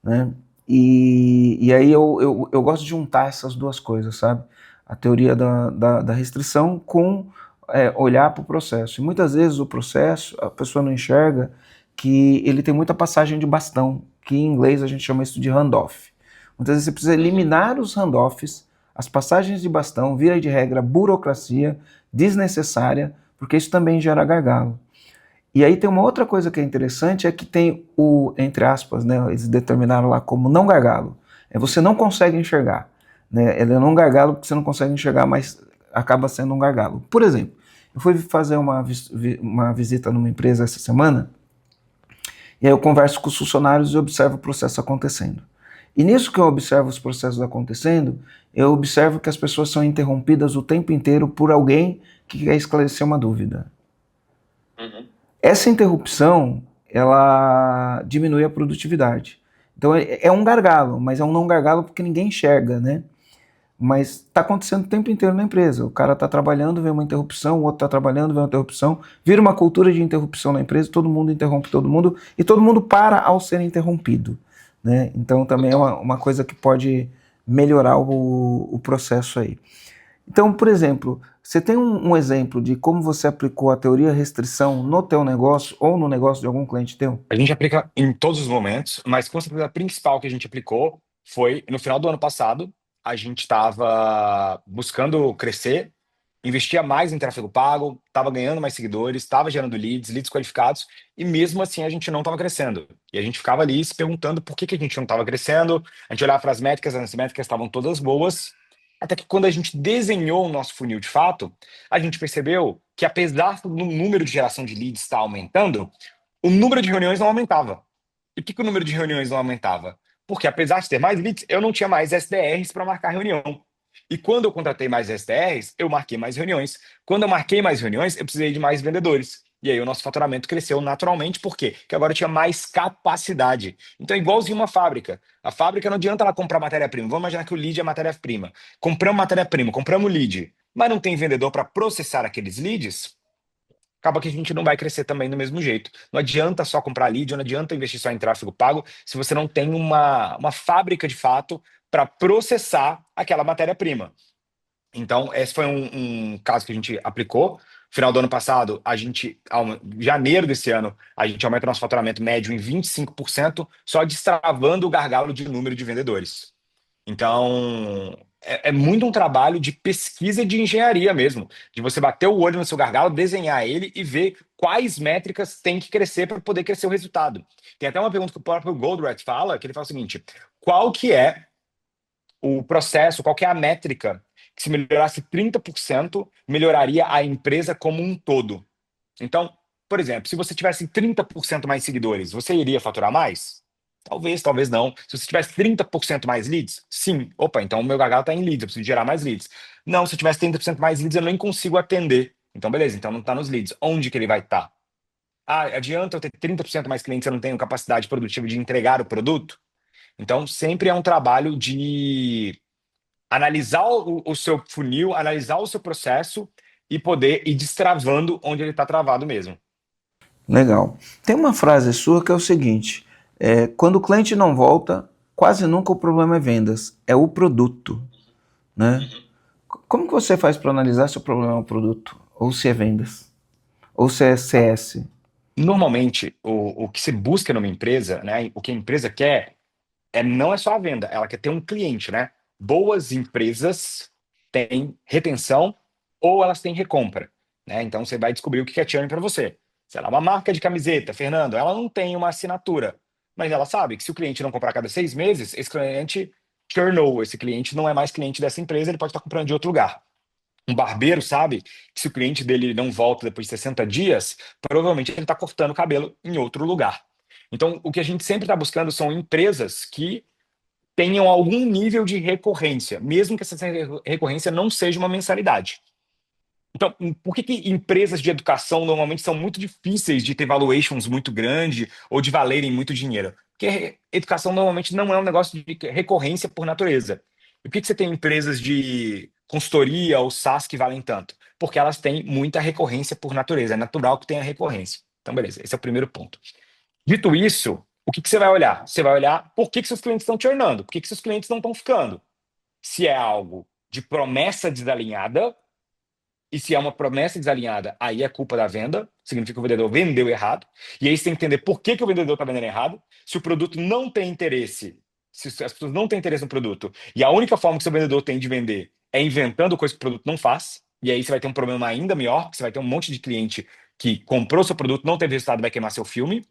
Speaker 2: né? E aí eu gosto de juntar essas duas coisas, sabe? A teoria da restrição com olhar para o processo. E muitas vezes o processo, a pessoa não enxerga que ele tem muita passagem de bastão, que em inglês a gente chama isso de handoff. Muitas vezes você precisa eliminar os handoffs, as passagens de bastão, via de regra, burocracia desnecessária, porque isso também gera gargalo. E aí tem uma outra coisa que é interessante, é que tem o, entre aspas, né, eles determinaram lá como não gargalo, você não consegue enxergar, né, ele é não gargalo porque você não consegue enxergar, mas acaba sendo um gargalo. Por exemplo, eu fui fazer uma visita numa empresa essa semana, e aí eu converso com os funcionários e observo o processo acontecendo. E nisso que eu observo os processos acontecendo, eu observo que as pessoas são interrompidas o tempo inteiro por alguém que quer esclarecer uma dúvida. Uhum. Essa interrupção, ela diminui a produtividade. Então é um gargalo, mas é um não gargalo porque ninguém enxerga, né? Mas está acontecendo o tempo inteiro na empresa. O cara está trabalhando, vem uma interrupção, o outro está trabalhando, vem uma interrupção, vira uma cultura de interrupção na empresa, todo mundo interrompe todo mundo e todo mundo para ao ser interrompido, né? Então também é uma coisa que pode melhorar o processo aí. Então, por exemplo, você tem um exemplo de como você aplicou a teoria restrição no teu negócio ou no negócio de algum cliente teu?
Speaker 1: A gente aplica em todos os momentos, mas com certeza a principal que a gente aplicou foi no final do ano passado. A gente estava buscando crescer investia mais em tráfego pago, estava ganhando mais seguidores, estava gerando leads, leads qualificados, e mesmo assim a gente não estava crescendo. E a gente ficava ali se perguntando por que que a gente não estava crescendo. A gente olhava para as métricas estavam todas boas, até que quando a gente desenhou o nosso funil de fato, a gente percebeu que apesar do número de geração de leads estar aumentando, o número de reuniões não aumentava. E por que que o número de reuniões não aumentava? Porque apesar de ter mais leads, eu não tinha mais SDRs para marcar reunião. E quando eu contratei mais SDRs, eu marquei mais reuniões. Quando eu marquei mais reuniões, eu precisei de mais vendedores. E aí o nosso faturamento cresceu naturalmente, por quê? Porque agora eu tinha mais capacidade. Então, é igualzinho uma fábrica. A fábrica não adianta ela comprar matéria-prima. Vamos imaginar que o lead é matéria-prima. Compramos matéria-prima, compramos lead, mas não tem vendedor para processar aqueles leads, acaba que a gente não vai crescer também do mesmo jeito. Não adianta só comprar lead, não adianta investir só em tráfego pago, se você não tem uma fábrica de fato para processar aquela matéria-prima. Então, esse foi um caso que a gente aplicou. Final do ano passado, janeiro desse ano, a gente aumenta o nosso faturamento médio em 25%, só destravando o gargalo de número de vendedores. Então, é muito um trabalho de pesquisa e de engenharia mesmo, de você bater o olho no seu gargalo, desenhar ele e ver quais métricas tem que crescer para poder crescer o resultado. Tem até uma pergunta que o próprio Goldratt fala, que ele fala o seguinte: qual que é o processo, qual que é a métrica que se melhorasse 30%, melhoraria a empresa como um todo? Então, por exemplo, se você tivesse 30% mais seguidores, você iria faturar mais? Talvez, talvez não. Se você tivesse 30% mais leads, sim. Opa, então o meu gargalo está em leads, eu preciso gerar mais leads. Não, se eu tivesse 30% mais leads, eu nem consigo atender. Então, beleza, então não está nos leads. Onde que ele vai estar? Ah, adianta eu ter 30% mais clientes se eu não tenho capacidade produtiva de entregar o produto? Então, sempre é um trabalho de analisar o seu funil, analisar o seu processo e poder ir destravando onde ele está travado mesmo.
Speaker 2: Legal. Tem uma frase sua que é o seguinte: quando o cliente não volta, quase nunca o problema é vendas, é o produto, né? Como que você faz para analisar se o problema é o produto? Ou se é vendas? Ou se é CS?
Speaker 1: Normalmente, o que se busca numa empresa, né, o que a empresa quer, não é só a venda, ela quer ter um cliente, né? Boas empresas têm retenção ou elas têm recompra, né? Então você vai descobrir o que é churn para você. Sei lá, uma marca de camiseta, Fernando, ela não tem uma assinatura, mas ela sabe que se o cliente não comprar a cada 6 meses, esse cliente churnou, esse cliente não é mais cliente dessa empresa, ele pode estar comprando de outro lugar. Um barbeiro sabe que se o cliente dele não volta depois de 60 dias, provavelmente ele está cortando o cabelo em outro lugar. Então, o que a gente sempre está buscando são empresas que tenham algum nível de recorrência, mesmo que essa recorrência não seja uma mensalidade. Então, por que que empresas de educação normalmente são muito difíceis de ter valuations muito grande ou de valerem muito dinheiro? Porque educação normalmente não é um negócio de recorrência por natureza. E por que que você tem empresas de consultoria ou SaaS que valem tanto? Porque elas têm muita recorrência por natureza. É natural que tenha recorrência. Então, beleza, esse é o primeiro ponto. Dito isso, o que que você vai olhar? Você vai olhar por que que seus clientes estão churnando, por que que seus clientes não estão ficando. Se é algo de promessa desalinhada, e se é uma promessa desalinhada, aí é culpa da venda, significa que o vendedor vendeu errado. E aí você tem que entender por que que o vendedor está vendendo errado. Se o produto não tem interesse, se as pessoas não têm interesse no produto, e a única forma que o seu vendedor tem de vender é inventando coisa que o produto não faz, e aí você vai ter um problema ainda maior, porque você vai ter um monte de cliente que comprou seu produto, não teve resultado, vai queimar seu filme.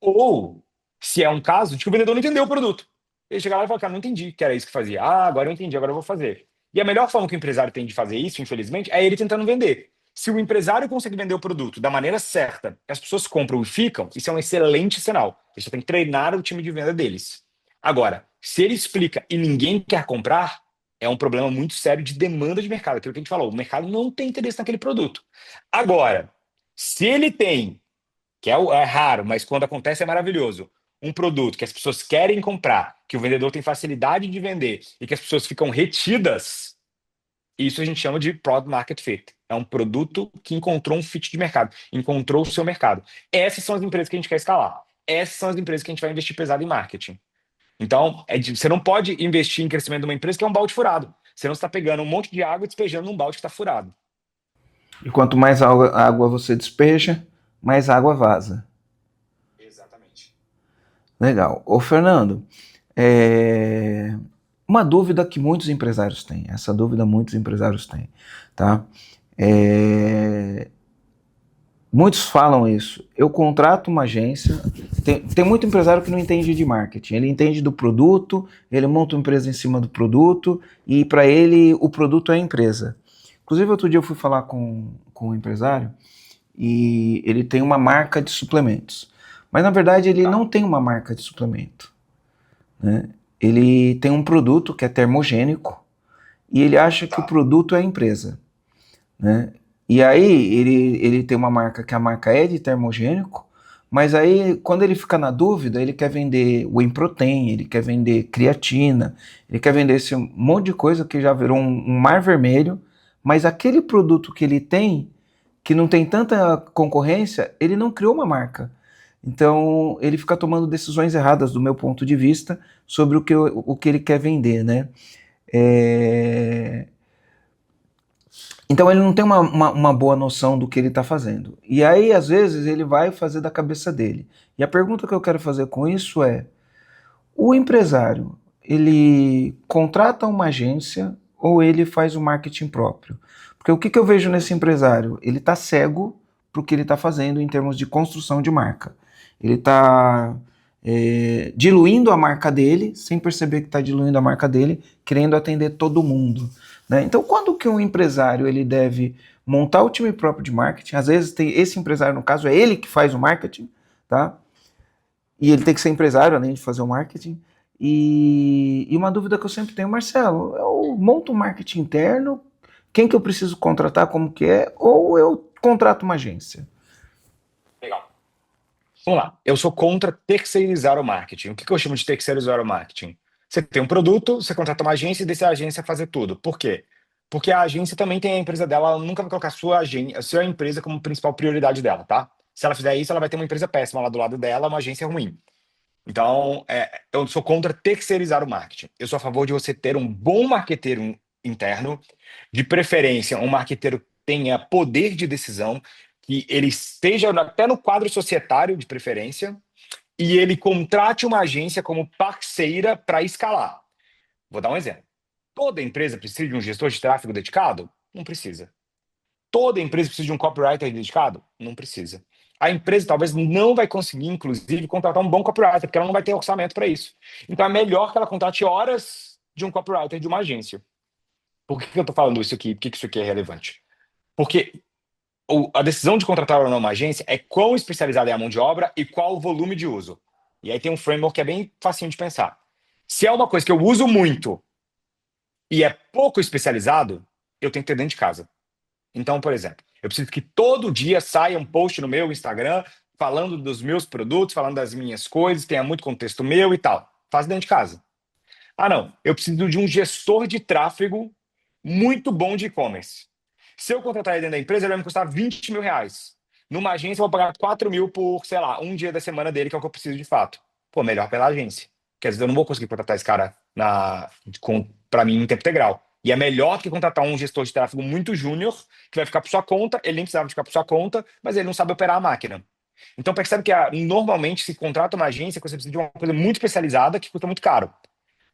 Speaker 1: Ou se é um caso de que o vendedor não entendeu o produto. Ele chega lá e fala, cara, não entendi que era isso que fazia. Ah, agora eu entendi, agora eu vou fazer. E a melhor forma que o empresário tem de fazer isso, infelizmente, é ele tentando vender. Se o empresário consegue vender o produto da maneira certa, as pessoas compram e ficam, isso é um excelente sinal. Ele só tem que treinar o time de venda deles. Agora, se ele explica e ninguém quer comprar, é um problema muito sério de demanda de mercado. Aquilo que a gente falou, o mercado não tem interesse naquele produto. Agora, se ele tem, que é raro, mas quando acontece é maravilhoso, um produto que as pessoas querem comprar, que o vendedor tem facilidade de vender e que as pessoas ficam retidas, isso a gente chama de product market fit. É um produto que encontrou um fit de mercado, encontrou o seu mercado. Essas são as empresas que a gente quer escalar. Essas são as empresas que a gente vai investir pesado em marketing. Então, você não pode investir em crescimento de uma empresa que é um balde furado. Senão você está pegando um monte de água e despejando num balde que está furado.
Speaker 2: E quanto mais água você despeja, mais água vaza.
Speaker 1: Exatamente.
Speaker 2: Legal. Ô, Fernando, uma dúvida que muitos empresários têm, essa dúvida muitos empresários têm, tá? É, muitos falam isso. Eu contrato uma agência. Tem muito empresário que não entende de marketing. Ele entende do produto, ele monta uma empresa em cima do produto e para ele o produto é a empresa. Inclusive, outro dia eu fui falar com um empresário e ele tem uma marca de suplementos. Mas na verdade ele não tem uma marca de suplemento, né? Ele tem um produto que é termogênico e ele acha que o produto é a empresa, né? E aí ele tem uma marca que a marca é de termogênico, mas aí quando ele fica na dúvida, ele quer vender whey protein, ele quer vender creatina, ele quer vender esse monte de coisa que já virou um mar vermelho, mas aquele produto que ele tem, que não tem tanta concorrência, ele não criou uma marca. Então ele fica tomando decisões erradas do meu ponto de vista sobre o que ele quer vender, né? É... Então ele não tem uma boa noção do que ele está fazendo. E aí, às vezes, ele vai fazer da cabeça dele. E a pergunta que eu quero fazer com isso é: o empresário, ele contrata uma agência ou ele faz o marketing próprio? Porque o que eu vejo nesse empresário? Ele está cego para o que ele está fazendo em termos de construção de marca. Ele está diluindo a marca dele, sem perceber que está diluindo a marca dele, querendo atender todo mundo, né? Então, quando que um empresário ele deve montar o time próprio de marketing? Às vezes tem esse empresário, no caso, é ele que faz o marketing, tá? E ele tem que ser empresário, além de fazer o marketing. E uma dúvida que eu sempre tenho, Marcelo, eu monto um marketing interno, quem que eu preciso contratar, como que é, ou eu contrato uma agência?
Speaker 1: Legal. Vamos lá. Eu sou contra terceirizar o marketing. O que eu chamo de terceirizar o marketing? Você tem um produto, você contrata uma agência e deixa a agência fazer tudo. Por quê? Porque a agência também tem a empresa dela, ela nunca vai colocar a sua empresa como principal prioridade dela, tá? Se ela fizer isso, ela vai ter uma empresa péssima lá do lado dela, uma agência ruim. Então, eu sou contra terceirizar o marketing. Eu sou a favor de você ter um bom marqueteiro interno, de preferência, um marqueteiro que tenha poder de decisão, que ele esteja até no quadro societário, de preferência, e ele contrate uma agência como parceira para escalar. Vou dar um exemplo. Toda empresa precisa de um gestor de tráfego dedicado? Não precisa. Toda empresa precisa de um copywriter dedicado? Não precisa. A empresa talvez não vai conseguir, inclusive, contratar um bom copywriter, porque ela não vai ter orçamento para isso. Então é melhor que ela contrate horas de um copywriter de uma agência. Por que eu estou falando isso aqui? Por que isso aqui é relevante? Porque a decisão de contratar ou não uma agência é quão especializada é a mão de obra e qual o volume de uso. E aí tem um framework que é bem facinho de pensar. Se é uma coisa que eu uso muito e é pouco especializado, eu tenho que ter dentro de casa. Então, por exemplo, eu preciso que todo dia saia um post no meu Instagram falando dos meus produtos, falando das minhas coisas, tenha muito contexto meu e tal. Faz dentro de casa. Ah, não. Eu preciso de um gestor de tráfego muito bom de e-commerce. Se eu contratar ele dentro da empresa, ele vai me custar R$ 20.000. Numa agência, eu vou pagar 4 mil por, sei lá, um dia da semana dele, que é o que eu preciso de fato. Pô, melhor pela agência. Quer dizer, eu não vou conseguir contratar esse cara para mim em tempo integral. E é melhor que contratar um gestor de tráfego muito júnior, que vai ficar por sua conta, ele nem precisava ficar por sua conta, mas ele não sabe operar a máquina. Então percebe que normalmente se contrata uma agência que você precisa de uma coisa muito especializada que custa muito caro.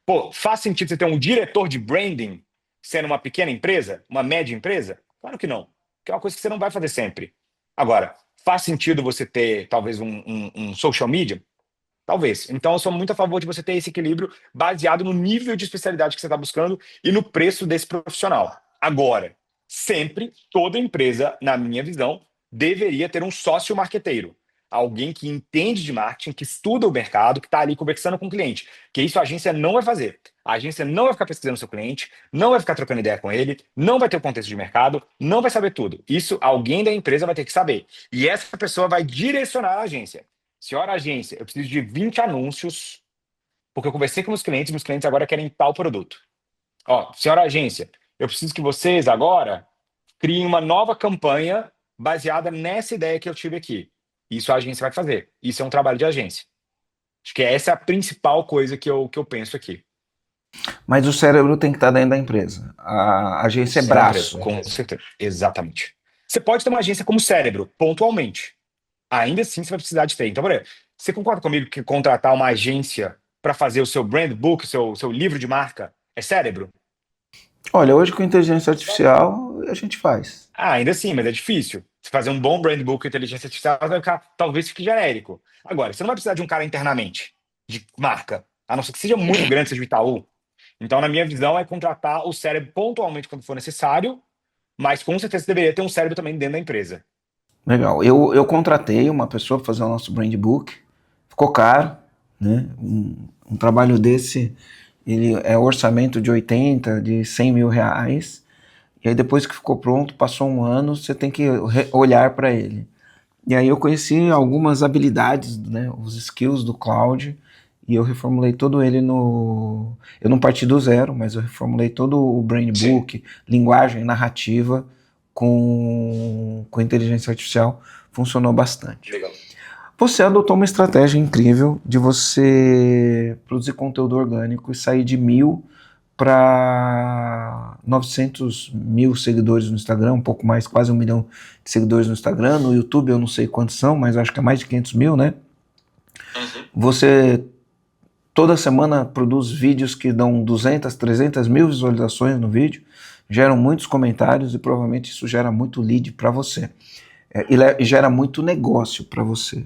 Speaker 1: Pô, faz sentido você ter um diretor de branding sendo uma pequena empresa, uma média empresa? Claro que não. Que é uma coisa que você não vai fazer sempre. Agora, faz sentido você ter talvez um social media? Talvez. Então, eu sou muito a favor de você ter esse equilíbrio baseado no nível de especialidade que você está buscando e no preço desse profissional. Agora, sempre, toda empresa, na minha visão, deveria ter um sócio marqueteiro. Alguém que entende de marketing, que estuda o mercado, que está ali conversando com o cliente. Que isso a agência não vai fazer. A agência não vai ficar pesquisando o seu cliente, não vai ficar trocando ideia com ele, não vai ter o contexto de mercado, não vai saber tudo. Isso alguém da empresa vai ter que saber. E essa pessoa vai direcionar a agência. Senhora agência, eu preciso de 20 anúncios, porque eu conversei com meus clientes agora querem tal produto. Ó, senhora agência, eu preciso que vocês agora criem uma nova campanha baseada nessa ideia que eu tive aqui. Isso a agência vai fazer. Isso é um trabalho de agência. Acho que essa é a principal coisa que eu penso aqui.
Speaker 2: Mas o cérebro tem que estar dentro da empresa. A agência é braço.
Speaker 1: Com certeza. Exatamente. Você pode ter uma agência como cérebro, pontualmente. Ainda assim você vai precisar de ter. Então, por exemplo, você concorda comigo que contratar uma agência para fazer o seu brand book, seu livro de marca, É cérebro?
Speaker 2: Olha, hoje com inteligência artificial a gente faz.
Speaker 1: Ah, ainda assim, mas é difícil. Se fazer um bom brand book com inteligência artificial, vai ficar, talvez fique genérico. Agora, você não vai precisar de um cara internamente, de marca, a não ser que seja muito grande, seja o Itaú. Então, na minha visão, é contratar o cérebro pontualmente quando for necessário, mas com certeza você deveria ter um cérebro também dentro da empresa.
Speaker 2: Legal. Eu contratei uma pessoa para fazer o nosso brand book. Ficou caro, né? Um trabalho desse, ele é orçamento de 80, de 100 mil reais. E aí depois que ficou pronto, passou um ano, você tem que olhar para ele. E aí eu conheci algumas habilidades, né, os skills do Cloud, e eu reformulei todo ele no... Eu não parti do zero, mas eu reformulei todo o Brain
Speaker 1: Sim.
Speaker 2: Book, linguagem, narrativa, com inteligência artificial. Funcionou bastante.
Speaker 1: Legal.
Speaker 2: Você adotou uma estratégia incrível de você produzir conteúdo orgânico e sair de 1.000 para 900 mil seguidores no Instagram, um pouco mais, quase 1 milhão de seguidores no Instagram. No YouTube eu não sei quantos são, mas acho que é mais de 500 mil, né?
Speaker 1: Uhum.
Speaker 2: Você toda semana produz vídeos que dão 200, 300 mil visualizações no vídeo, geram muitos comentários e provavelmente isso gera muito lead para você. E gera muito negócio para você.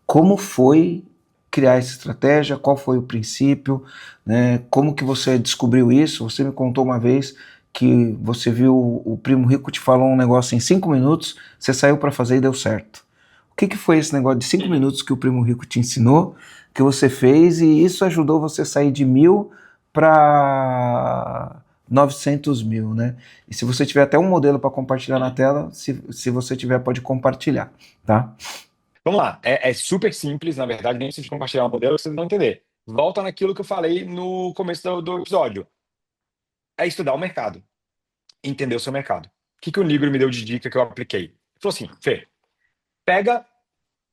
Speaker 2: Como foi criar essa estratégia? Qual foi o princípio? Né? Como que você descobriu isso? Você me contou uma vez que você viu o Primo Rico te falou um negócio em 5 minutos, você saiu para fazer e deu certo. O que foi esse negócio de 5 minutos que o Primo Rico te ensinou, que você fez e isso ajudou você a sair de 1.000 para 900 mil, né? E se você tiver até um modelo para compartilhar na tela, se você tiver, pode compartilhar, tá?
Speaker 1: Vamos lá, é super simples, na verdade, nem precisa compartilhar um modelo, vocês vão entender. Volta naquilo que eu falei no começo do episódio. É estudar o mercado, entender o seu mercado. O que o Nigro me deu de dica que eu apliquei? Ele falou assim, Fê, pega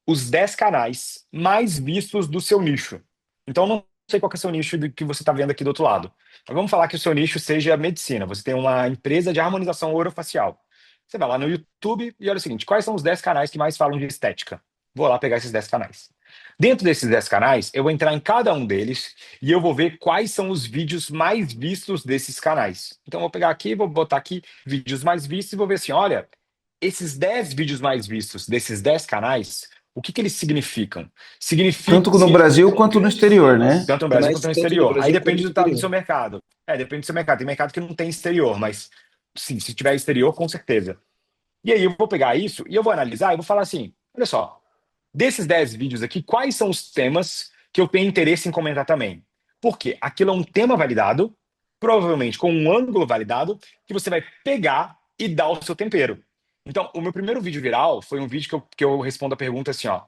Speaker 1: os 10 canais mais vistos do seu nicho. Então, não sei qual que é o seu nicho do que você está vendo aqui do outro lado. Mas vamos falar que o seu nicho seja medicina. Você tem uma empresa de harmonização orofacial. Você vai lá no YouTube e olha o seguinte, quais são os 10 canais que mais falam de estética? Vou lá pegar esses 10 canais. Dentro desses 10 canais, eu vou entrar em cada um deles e eu vou ver quais são os vídeos mais vistos desses canais. Então, eu vou pegar aqui, vou botar aqui vídeos mais vistos e vou ver assim, olha, esses 10 vídeos mais vistos desses 10 canais, o que eles significam?
Speaker 2: Tanto
Speaker 1: Significa
Speaker 2: no Brasil quanto no exterior, né?
Speaker 1: tanto no
Speaker 2: É
Speaker 1: Brasil quanto
Speaker 2: mais
Speaker 1: no
Speaker 2: tanto no
Speaker 1: exterior. Aí
Speaker 2: Brasil quanto
Speaker 1: depende
Speaker 2: no
Speaker 1: do
Speaker 2: exterior.
Speaker 1: seu mercado. Depende do seu mercado. Tem mercado que não tem exterior, mas sim, se tiver exterior, com certeza. E aí eu vou pegar isso e eu vou analisar e vou falar assim: olha só, desses 10 vídeos aqui, quais são os temas que eu tenho interesse em comentar também? Porque aquilo é um tema validado, provavelmente com um ângulo validado, que você vai pegar e dar o seu tempero. Então, o meu primeiro vídeo viral foi um vídeo que eu respondo a pergunta assim, ó.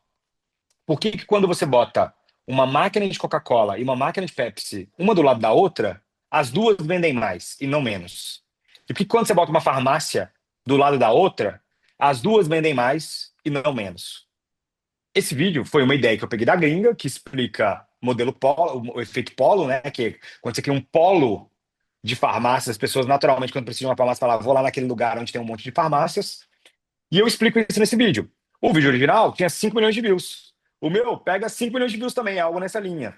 Speaker 1: Por que quando você bota uma máquina de Coca-Cola e uma máquina de Pepsi, uma do lado da outra, as duas vendem mais e não menos? E por que quando você bota uma farmácia do lado da outra, as duas vendem mais e não menos? Esse vídeo foi uma ideia que eu peguei da gringa, que explica modelo polo, o efeito polo, né? Que é quando você cria um polo de farmácias, as pessoas naturalmente, quando precisam de uma farmácia, falam, vou lá naquele lugar onde tem um monte de farmácias. E eu explico isso nesse vídeo. O vídeo original tinha 5 milhões de views. O meu pega 5 milhões de views também, é algo nessa linha.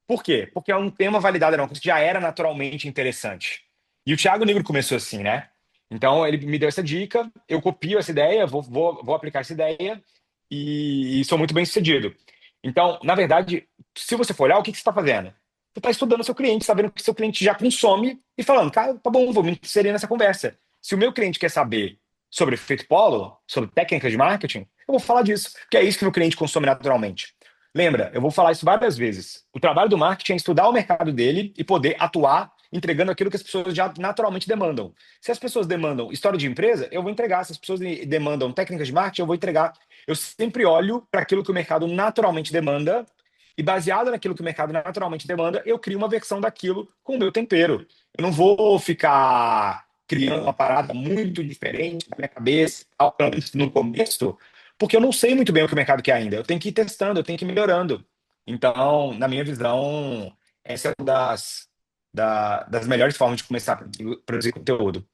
Speaker 1: Por quê? Porque é um tema validado, era uma coisa que já era naturalmente interessante. E o Thiago Negro começou assim, né? Então ele me deu essa dica, eu copio essa ideia, vou aplicar essa ideia e sou muito bem sucedido. Então, na verdade, se você for olhar, o que você está fazendo? Você está estudando o seu cliente, sabendo o que seu cliente já consome e falando, cara, tá bom, vou me inserir nessa conversa. Se o meu cliente quer saber sobre efeito polo, sobre técnicas de marketing, eu vou falar disso, porque é isso que o meu cliente consome naturalmente. Lembra, eu vou falar isso várias vezes. O trabalho do marketing é estudar o mercado dele e poder atuar entregando aquilo que as pessoas já naturalmente demandam. Se as pessoas demandam história de empresa, eu vou entregar. Se as pessoas demandam técnicas de marketing, eu vou entregar. Eu sempre olho para aquilo que o mercado naturalmente demanda e baseado naquilo que o mercado naturalmente demanda, eu crio uma versão daquilo com o meu tempero. Eu não vou ficar criando uma parada muito diferente na minha cabeça, pelo menos no começo, porque eu não sei muito bem o que o mercado quer ainda. Eu tenho que ir testando, eu tenho que ir melhorando. Então, na minha visão, essa é uma das melhores formas de começar a produzir conteúdo.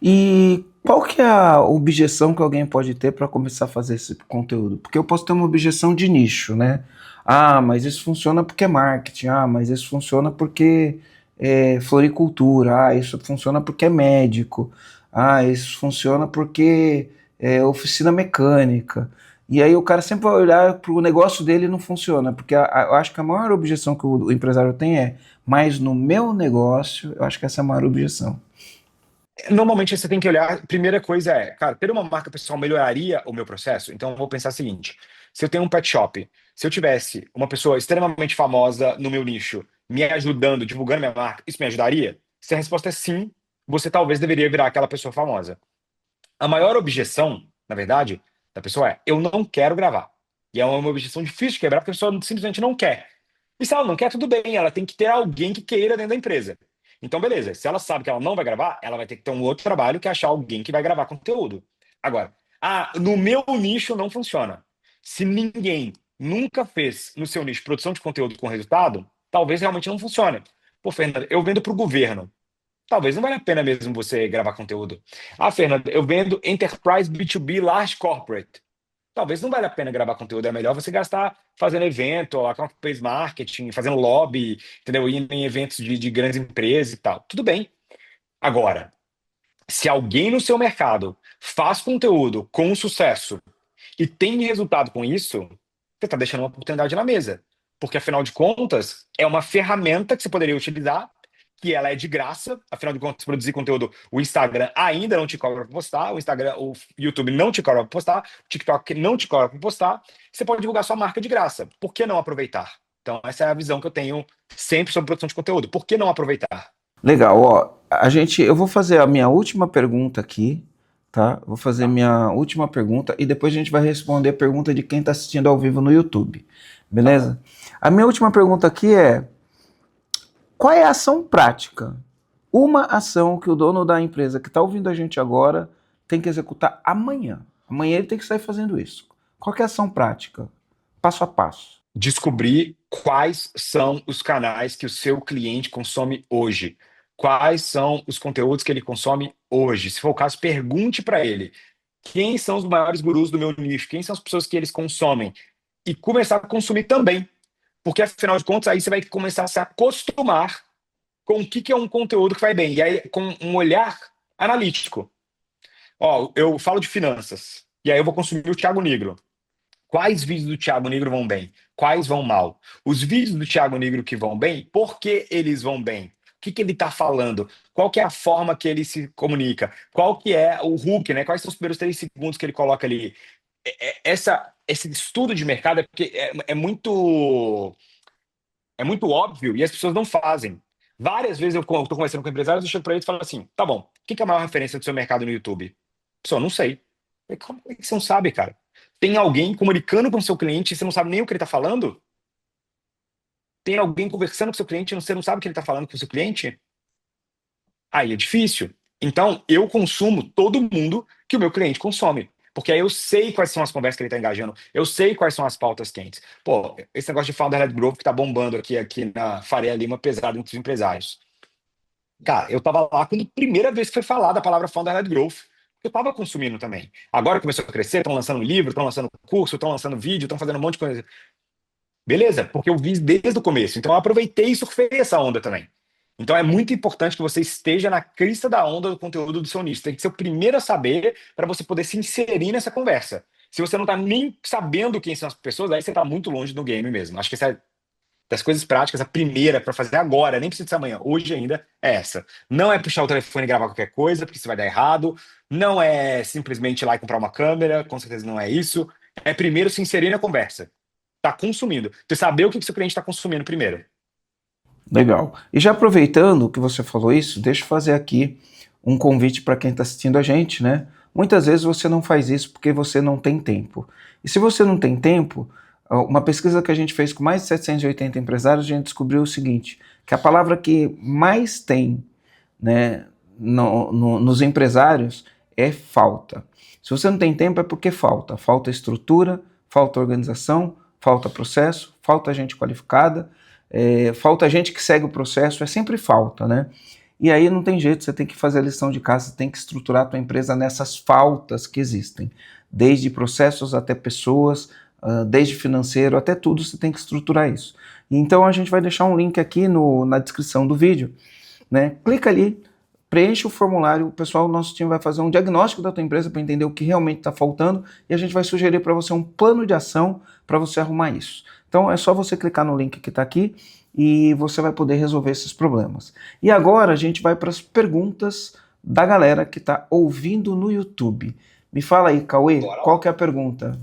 Speaker 2: E qual que é a objeção que alguém pode ter para começar a fazer esse conteúdo? Porque eu posso ter uma objeção de nicho, né? Ah, mas isso funciona porque é marketing. Ah, mas isso funciona porque é floricultura. Ah, isso funciona porque é médico. Ah, isso funciona porque é oficina mecânica. E aí o cara sempre vai olhar para o negócio dele e não funciona, porque eu acho que a maior objeção que o empresário tem é, mas no meu negócio, eu acho que essa é a maior objeção.
Speaker 1: Normalmente você tem que olhar, primeira coisa é, cara, ter uma marca pessoal melhoraria o meu processo? Então eu vou pensar o seguinte, se eu tenho um pet shop, se eu tivesse uma pessoa extremamente famosa no meu nicho, me ajudando, divulgando minha marca, isso me ajudaria? Se a resposta é sim, você talvez deveria virar aquela pessoa famosa. A maior objeção, na verdade, da pessoa é, eu não quero gravar. E é uma objeção difícil de quebrar, porque a pessoa simplesmente não quer. E se ela não quer, tudo bem, ela tem que ter alguém que queira dentro da empresa. Então, beleza, se ela sabe que ela não vai gravar, ela vai ter que ter um outro trabalho que é achar alguém que vai gravar conteúdo. Agora, no meu nicho não funciona. Se ninguém nunca fez no seu nicho produção de conteúdo com resultado, talvez realmente não funcione. Pô, Fernanda, eu vendo para o governo. Talvez não valha a pena mesmo você gravar conteúdo. Ah, Fernanda, eu vendo Enterprise B2B Large Corporate. Talvez não valha a pena gravar conteúdo, é melhor você gastar fazendo evento, account based marketing, fazendo lobby, entendeu? Indo em eventos de grandes empresas e tal. Tudo bem. Agora, se alguém no seu mercado faz conteúdo com sucesso e tem resultado com isso, você está deixando uma oportunidade na mesa. Porque, afinal de contas, é uma ferramenta que você poderia utilizar, que ela é de graça. Afinal de contas, produzir conteúdo, o Instagram ainda não te cobra para postar, o YouTube não te cobra para postar, o TikTok não te cobra para postar. Você pode divulgar sua marca de graça. Por que não aproveitar? Então, essa é a visão que eu tenho sempre sobre produção de conteúdo. Por que não aproveitar?
Speaker 2: Legal, ó, eu vou fazer a minha última pergunta aqui, tá? Vou fazer minha última pergunta e depois a gente vai responder a pergunta de quem está assistindo ao vivo no YouTube,
Speaker 1: Tá bom.
Speaker 2: beleza? A minha última pergunta aqui é: qual é a ação prática? Uma ação que o dono da empresa que está ouvindo a gente agora tem que executar amanhã. Amanhã ele tem que sair fazendo isso. Qual que é a ação prática? Passo a passo.
Speaker 1: Descobrir quais são os canais que o seu cliente consome hoje. Quais são os conteúdos que ele consome hoje. Se for o caso, pergunte para ele quem são os maiores gurus do meu nicho, quem são as pessoas que eles consomem. E começar a consumir também. Porque, afinal de contas, aí você vai começar a se acostumar com o que é um conteúdo que vai bem. E aí, com um olhar analítico. Ó, eu falo de finanças. E aí eu vou consumir o Thiago Negro. Quais vídeos do Thiago Negro vão bem? Quais vão mal? Os vídeos do Thiago Negro que vão bem, por que eles vão bem? O que ele está falando? Qual que é a forma que ele se comunica? Qual que é o hook, né? Quais são os primeiros 3 segundos que ele coloca ali? Esse estudo de mercado é porque é muito óbvio e as pessoas não fazem. Várias vezes eu estou conversando com empresários, eu chego para eles e falo assim, tá bom, o que é a maior referência do seu mercado no YouTube? Pessoal, não sei. Como é que você não sabe, cara? Tem alguém comunicando com o seu cliente e você não sabe nem o que ele está falando? Tem alguém conversando com o seu cliente e você não sabe o que ele está falando com o seu cliente? Aí é difícil. Então, eu consumo todo mundo que o meu cliente consome. Porque aí eu sei quais são as conversas que ele está engajando, eu sei quais são as pautas quentes. Pô, esse negócio de Founder-led Growth que tá bombando aqui na Faria Lima, pesado entre os empresários. Cara, eu tava lá quando a primeira vez que foi falada a palavra Founder-led Growth. Eu tava consumindo também. Agora começou a crescer, estão lançando livro, estão lançando curso, estão lançando vídeo, estão fazendo um monte de coisa. Beleza, porque eu vi desde o começo. Então eu aproveitei e surfei essa onda também. Então é muito importante que você esteja na crista da onda do conteúdo do seu nicho. Tem que ser o primeiro a saber para você poder se inserir nessa conversa. Se você não está nem sabendo quem são as pessoas, aí você está muito longe do game mesmo. Acho que essa é das coisas práticas, a primeira para fazer agora, nem precisa ser amanhã, hoje ainda é essa. Não é puxar o telefone e gravar qualquer coisa, porque isso vai dar errado. Não é simplesmente ir lá e comprar uma câmera, com certeza não é isso. É primeiro se inserir na conversa. Tá consumindo. Você saber o que o seu cliente está consumindo primeiro.
Speaker 2: Legal. E já aproveitando que você falou isso, deixa eu fazer aqui um convite para quem está assistindo a gente, né? Muitas vezes você não faz isso porque você não tem tempo. E se você não tem tempo, uma pesquisa que a gente fez com mais de 780 empresários, a gente descobriu o seguinte, que a palavra que mais tem, né, nos empresários é falta. Se você não tem tempo é porque falta. Falta estrutura, falta organização, falta processo, falta gente qualificada, falta gente que segue o processo, é sempre falta, né? E aí não tem jeito, você tem que fazer a lição de casa, você tem que estruturar a tua empresa nessas faltas que existem. Desde processos até pessoas, desde financeiro até tudo, você tem que estruturar isso. Então a gente vai deixar um link aqui na descrição do vídeo, né? Clica ali, preenche o formulário, o pessoal do nosso time vai fazer um diagnóstico da tua empresa para entender o que realmente está faltando e a gente vai sugerir para você um plano de ação para você arrumar isso. Então é só você clicar no link que está aqui e você vai poder resolver esses problemas. E agora a gente vai para as perguntas da galera que está ouvindo no YouTube. Me fala aí, Cauê, qual que é a pergunta?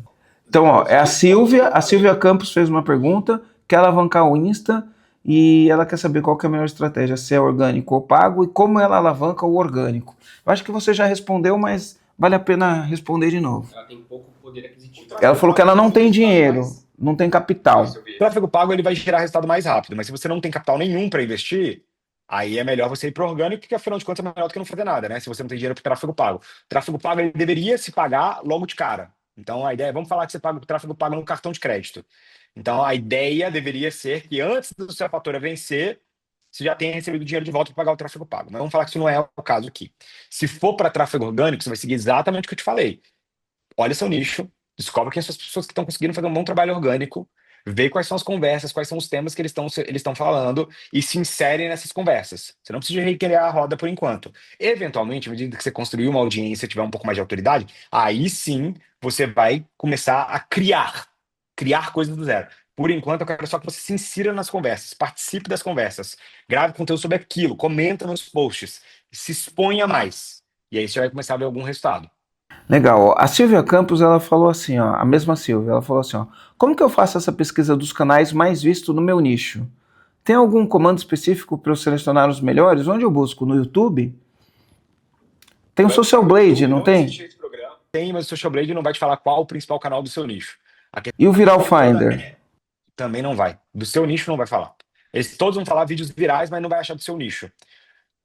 Speaker 2: Então, ó, é a Silvia Campos fez uma pergunta, quer alavancar o Insta e ela quer saber qual que é a melhor estratégia, se é orgânico ou pago e como ela alavanca o orgânico. Eu acho que você já respondeu, mas vale a pena responder de novo.
Speaker 4: Ela tem pouco poder aquisitivo.
Speaker 2: Ela falou que ela não tem dinheiro, não tem capital.
Speaker 1: O tráfego pago ele vai gerar resultado mais rápido, mas se você não tem capital nenhum para investir, aí é melhor você ir para orgânico, porque afinal de contas é melhor do que não fazer nada, né? Se você não tem dinheiro para tráfego pago. O tráfego pago ele deveria se pagar logo de cara. Então a ideia é, vamos falar que você paga o tráfego pago no cartão de crédito. Então a ideia deveria ser que antes do seu fatura vencer, você já tenha recebido dinheiro de volta para pagar o tráfego pago. Mas vamos falar que isso não é o caso aqui. Se for para tráfego orgânico, você vai seguir exatamente o que eu te falei. Olha seu nicho, descobre quem são as pessoas que estão conseguindo fazer um bom trabalho orgânico, vê quais são as conversas, quais são os temas que eles estão falando e se inserem nessas conversas. Você não precisa recriar a roda por enquanto. Eventualmente, à medida que você construir uma audiência, tiver um pouco mais de autoridade, aí sim você vai começar a criar coisas do zero. Por enquanto, eu quero só que você se insira nas conversas, participe das conversas, grave conteúdo sobre aquilo, comenta nos posts, se exponha mais. E aí você vai começar a ver algum resultado.
Speaker 2: Legal. A Silvia Campos, ela falou assim, ó, a mesma Silvia, ela falou assim, ó, como que eu faço essa pesquisa dos canais mais vistos no meu nicho? Tem algum comando específico para eu selecionar os melhores? Onde eu busco? No YouTube? Tem o Social Blade, não tem?
Speaker 1: Tem, mas o Social Blade não vai te falar qual o principal canal do seu nicho.
Speaker 2: E o Viral Finder?
Speaker 1: Também não vai. Do seu nicho não vai falar. Eles todos vão falar vídeos virais, mas não vai achar do seu nicho.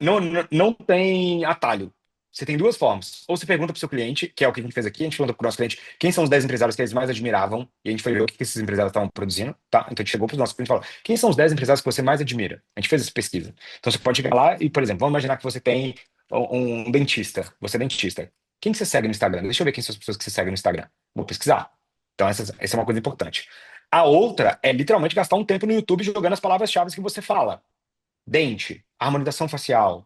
Speaker 1: Não tem atalho. Você tem duas formas. Ou você pergunta para o seu cliente, que é o que a gente fez aqui, a gente perguntou para o nosso cliente quem são os 10 empresários que eles mais admiravam, e a gente foi ver o que esses empresários estavam produzindo, tá? Então a gente chegou para os nossos clientes e falou, quem são os 10 empresários que você mais admira? A gente fez essa pesquisa. Então você pode chegar lá e, por exemplo, vamos imaginar que você tem um dentista, você é dentista. Quem que você segue no Instagram? Deixa eu ver quem são as pessoas que você segue no Instagram. Vou pesquisar. Então essa é uma coisa importante. A outra é literalmente gastar um tempo no YouTube jogando as palavras-chave que você fala. Dente, harmonização facial.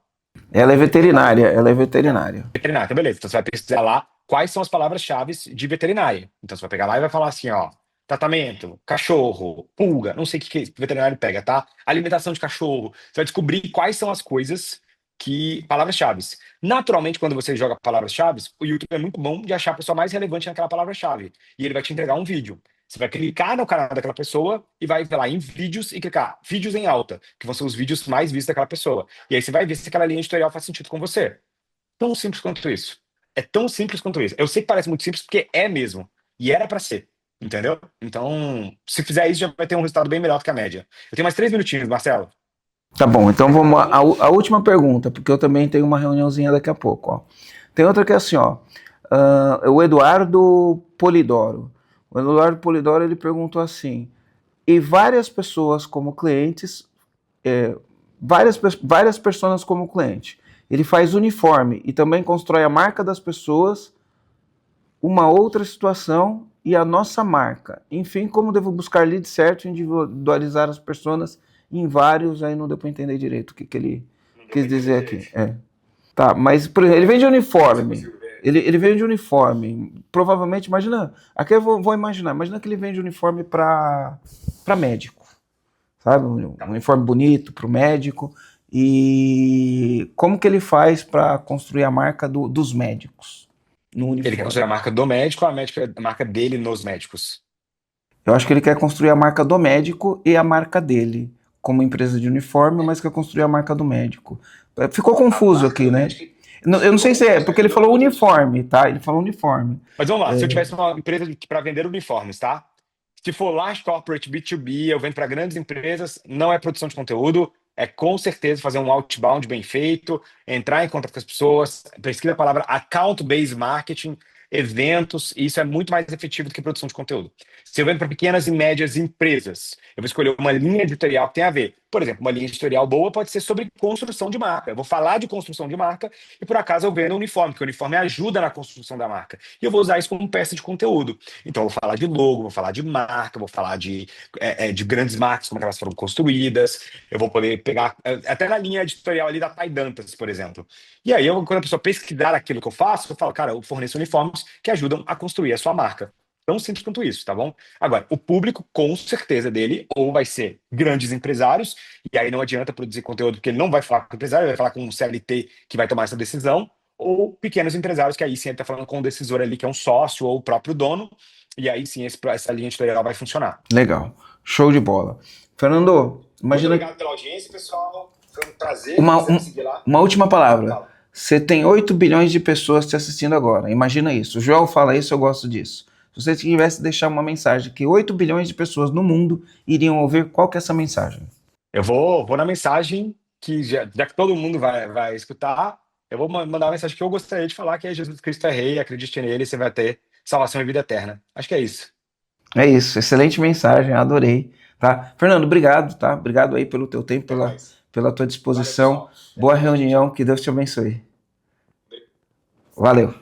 Speaker 2: Ela é veterinária, ela é veterinária.
Speaker 1: Veterinária, então beleza. Então você vai pesquisar lá quais são as palavras-chave de veterinária. Então você vai pegar lá e vai falar assim, ó, tratamento, cachorro, pulga, não sei o que veterinário pega, tá? Alimentação de cachorro. Você vai descobrir quais são as coisas palavras-chave. Naturalmente, quando você joga palavras-chave, o YouTube é muito bom de achar a pessoa mais relevante naquela palavra-chave. E ele vai te entregar um vídeo. Você vai clicar no canal daquela pessoa e vai lá em vídeos e clicar vídeos em alta, que vão ser os vídeos mais vistos daquela pessoa. E aí você vai ver se aquela linha editorial faz sentido com você. Tão simples quanto isso. É tão simples quanto isso. Eu sei que parece muito simples porque é mesmo. E era pra ser. Entendeu? Então, se fizer isso, já vai ter um resultado bem melhor do que a média. Eu tenho mais 3 minutinhos, Marcelo.
Speaker 2: Tá bom, então vamos a última pergunta, porque eu também tenho uma reuniãozinha daqui a pouco, ó. Tem outra que é assim, ó, o Eduardo Polidoro. O Eduardo Polidoro, ele perguntou assim, e várias pessoas como clientes, várias pessoas como cliente, ele faz uniforme e também constrói a marca das pessoas, uma outra situação e a nossa marca. Enfim, como devo buscar lead certo e individualizar as pessoas em vários, aí não deu para entender direito o que ele quis dizer aqui. Tá, mas por exemplo, ele vende uniforme. Ele vende uniforme. Provavelmente, imagina. Aqui eu vou imaginar. Imagina que ele vende uniforme para médico. Sabe? Um uniforme bonito para o médico. E como que ele faz para construir a marca dos médicos no uniforme?
Speaker 1: Ele quer construir a marca do médico ou a marca dele nos médicos?
Speaker 2: Eu acho que ele quer construir a marca do médico e a marca dele como empresa de uniforme, mas quer construir a marca do médico. Ficou confuso aqui, né? Eu não sei se é, porque ele falou uniforme, tá? Ele falou uniforme.
Speaker 1: Mas vamos lá, se eu tivesse uma empresa para vender uniformes, tá? Se for large corporate B2B, eu vendo para grandes empresas, não é produção de conteúdo, é com certeza fazer um outbound bem feito, entrar em contato com as pessoas, pesquisa a palavra account-based marketing, eventos, e isso é muito mais efetivo do que produção de conteúdo. Se eu vendo para pequenas e médias empresas, eu vou escolher uma linha editorial que tem a ver Por exemplo, uma linha editorial boa pode ser sobre construção de marca. Eu vou falar de construção de marca e, por acaso, eu vendo um uniforme, que o uniforme ajuda na construção da marca. E eu vou usar isso como peça de conteúdo. Então, eu vou falar de logo, vou falar de marca, vou falar de grandes marcas, como elas foram construídas. Eu vou poder pegar, até na linha editorial ali da Taidantas, por exemplo. E aí, quando a pessoa pesquisar aquilo que eu faço, eu falo, cara, eu forneço uniformes que ajudam a construir a sua marca. Tão simples quanto isso, tá bom? Agora, o público, com certeza, dele, ou vai ser grandes empresários, e aí não adianta produzir conteúdo, porque ele não vai falar com o empresário, ele vai falar com um CLT que vai tomar essa decisão, ou pequenos empresários, que aí sim ele está falando com o decisor ali, que é um sócio ou o próprio dono, e aí sim essa linha editorial vai funcionar.
Speaker 2: Legal. Show de bola. Fernando, imagina...
Speaker 1: Muito obrigado pela audiência, pessoal. Foi um prazer.
Speaker 2: Uma última palavra. Você tem 8 bilhões de pessoas te assistindo agora. Imagina isso. O Joel fala isso, eu gosto disso. Se você tivesse que deixar uma mensagem que 8 bilhões de pessoas no mundo iriam ouvir, qual que é essa mensagem?
Speaker 1: Eu vou na mensagem que, já que todo mundo vai escutar, eu vou mandar uma mensagem que eu gostaria de falar, que é Jesus Cristo é Rei, acredite nele, você vai ter salvação e vida eterna. Acho que é isso.
Speaker 2: É isso, excelente mensagem, adorei. Tá? Fernando, obrigado, tá? Obrigado aí pelo teu tempo, pela tua disposição. Boa reunião, que Deus te abençoe. Valeu.